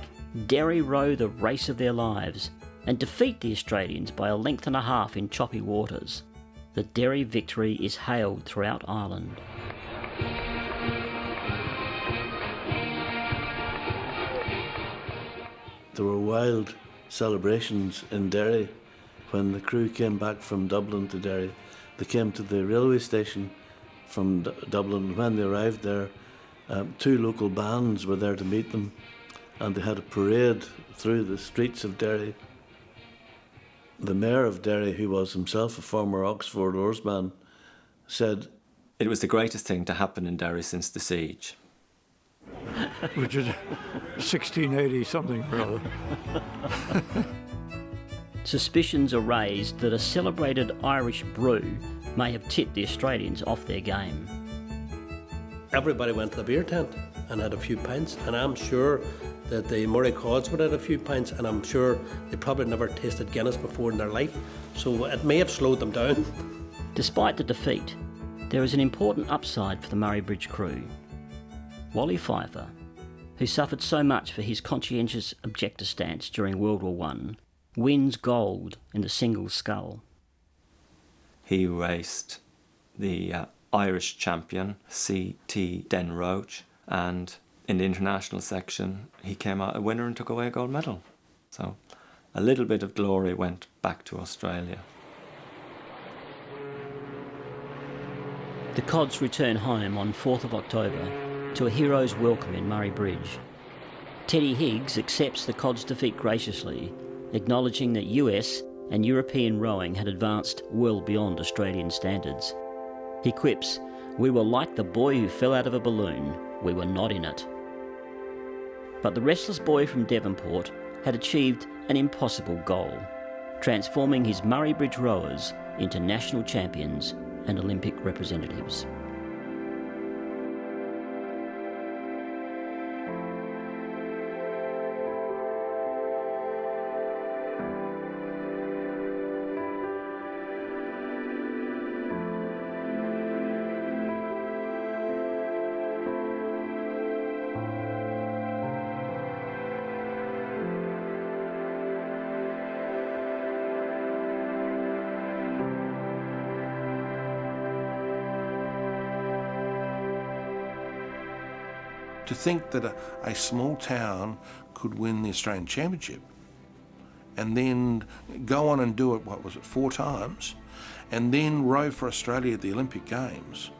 Derry row the race of their lives and defeat the Australians by a length and a half in choppy waters. The Derry victory is hailed throughout Ireland. There were wild celebrations in Derry when the crew came back from Dublin to Derry. They came to the railway station from Dublin. When they arrived there, 2 local bands were there to meet them, and they had a parade through the streets of Derry. The mayor of Derry, who was himself a former Oxford oarsman, said, "It was the greatest thing to happen in Derry since the siege." Which is 1680 something or other. Suspicions are raised that a celebrated Irish brew may have tipped the Australians off their game. Everybody went to the beer tent and had a few pints, and I'm sure that the Murray Cods would have had a few pints, and I'm sure they probably never tasted Guinness before in their life, so it may have slowed them down. Despite the defeat, there is an important upside for the Murray Bridge crew. Wally Pfeiffer, who suffered so much for his conscientious objector stance during World War I, wins gold in the singles scull. He raced the Irish champion, C.T. Denroach, and in the international section he came out a winner and took away a gold medal. So a little bit of glory went back to Australia. The Cods return home on 4th of October to a hero's welcome in Murray Bridge. Teddy Higgs accepts the Cods' defeat graciously, acknowledging that US and European rowing had advanced well beyond Australian standards. He quips, "We were like the boy who fell out of a balloon. We were not in it." But the restless boy from Devonport had achieved an impossible goal, transforming his Murray Bridge rowers into national champions and Olympic representatives. To think that a small town could win the Australian Championship and then go on and do it, 4 times, and then row for Australia at the Olympic Games,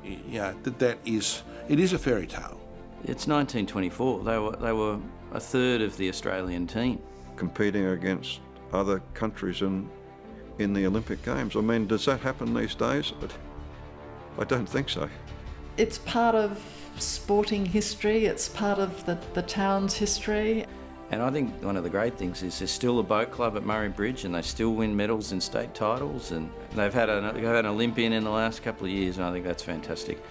it is a fairy tale. It's 1924. They were a third of the Australian team. Competing against other countries in the Olympic Games. I mean, does that happen these days? I don't think so. It's part of sporting history, it's part of the town's history. And I think one of the great things is there's still a boat club at Murray Bridge, and they still win medals in state titles, and they've had an Olympian in the last couple of years, and I think that's fantastic.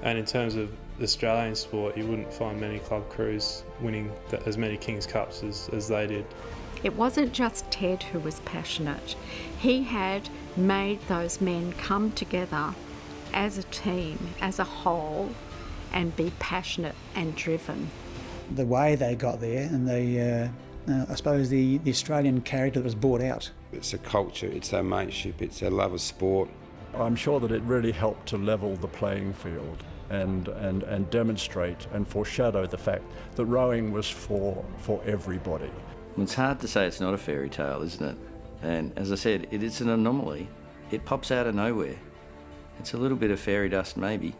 And in terms of Australian sport, you wouldn't find many club crews winning as many King's Cups as they did. It wasn't just Ted who was passionate. He had made those men come together as a team, as a whole, and be passionate and driven. The way they got there and I suppose the Australian character that was brought out. It's a culture, it's their mateship, it's their love of sport. I'm sure that it really helped to level the playing field and demonstrate and foreshadow the fact that rowing was for everybody. It's hard to say it's not a fairy tale, isn't it? And as I said, it is an anomaly. It pops out of nowhere. It's a little bit of fairy dust, maybe.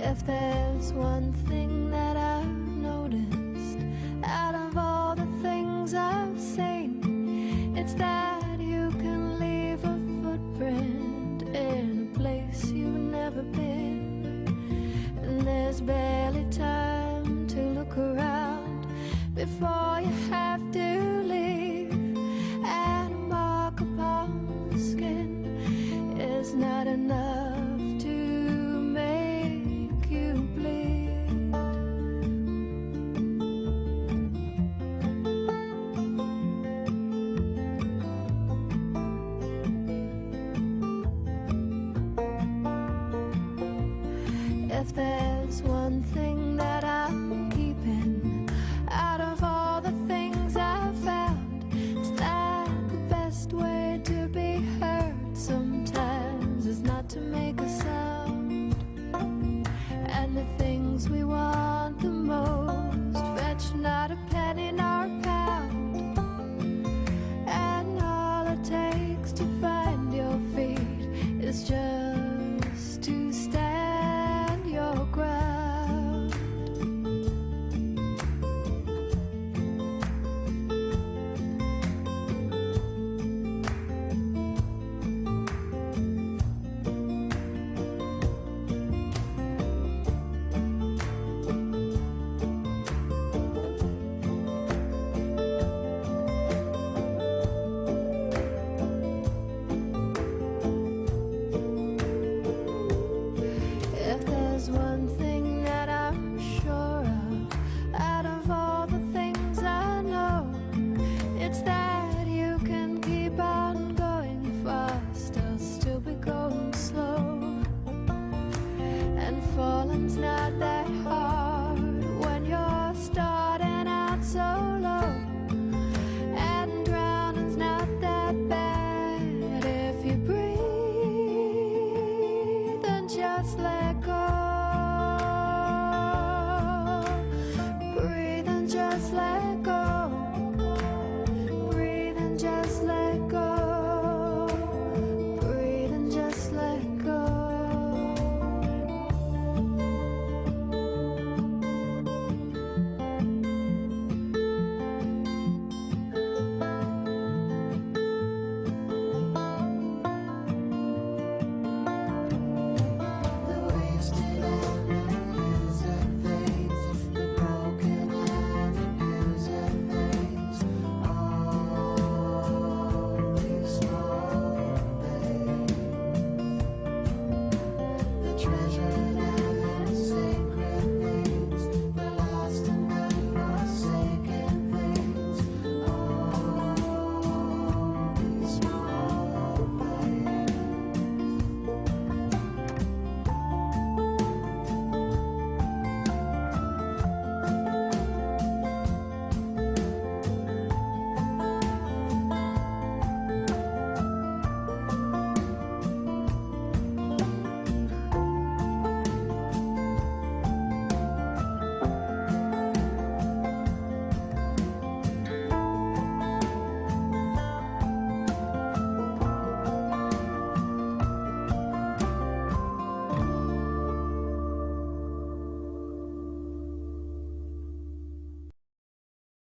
If there's one thing that I've noticed out of all the things I've seen, it's that you can leave a footprint in a place you've never been. And there's barely time to look around before you have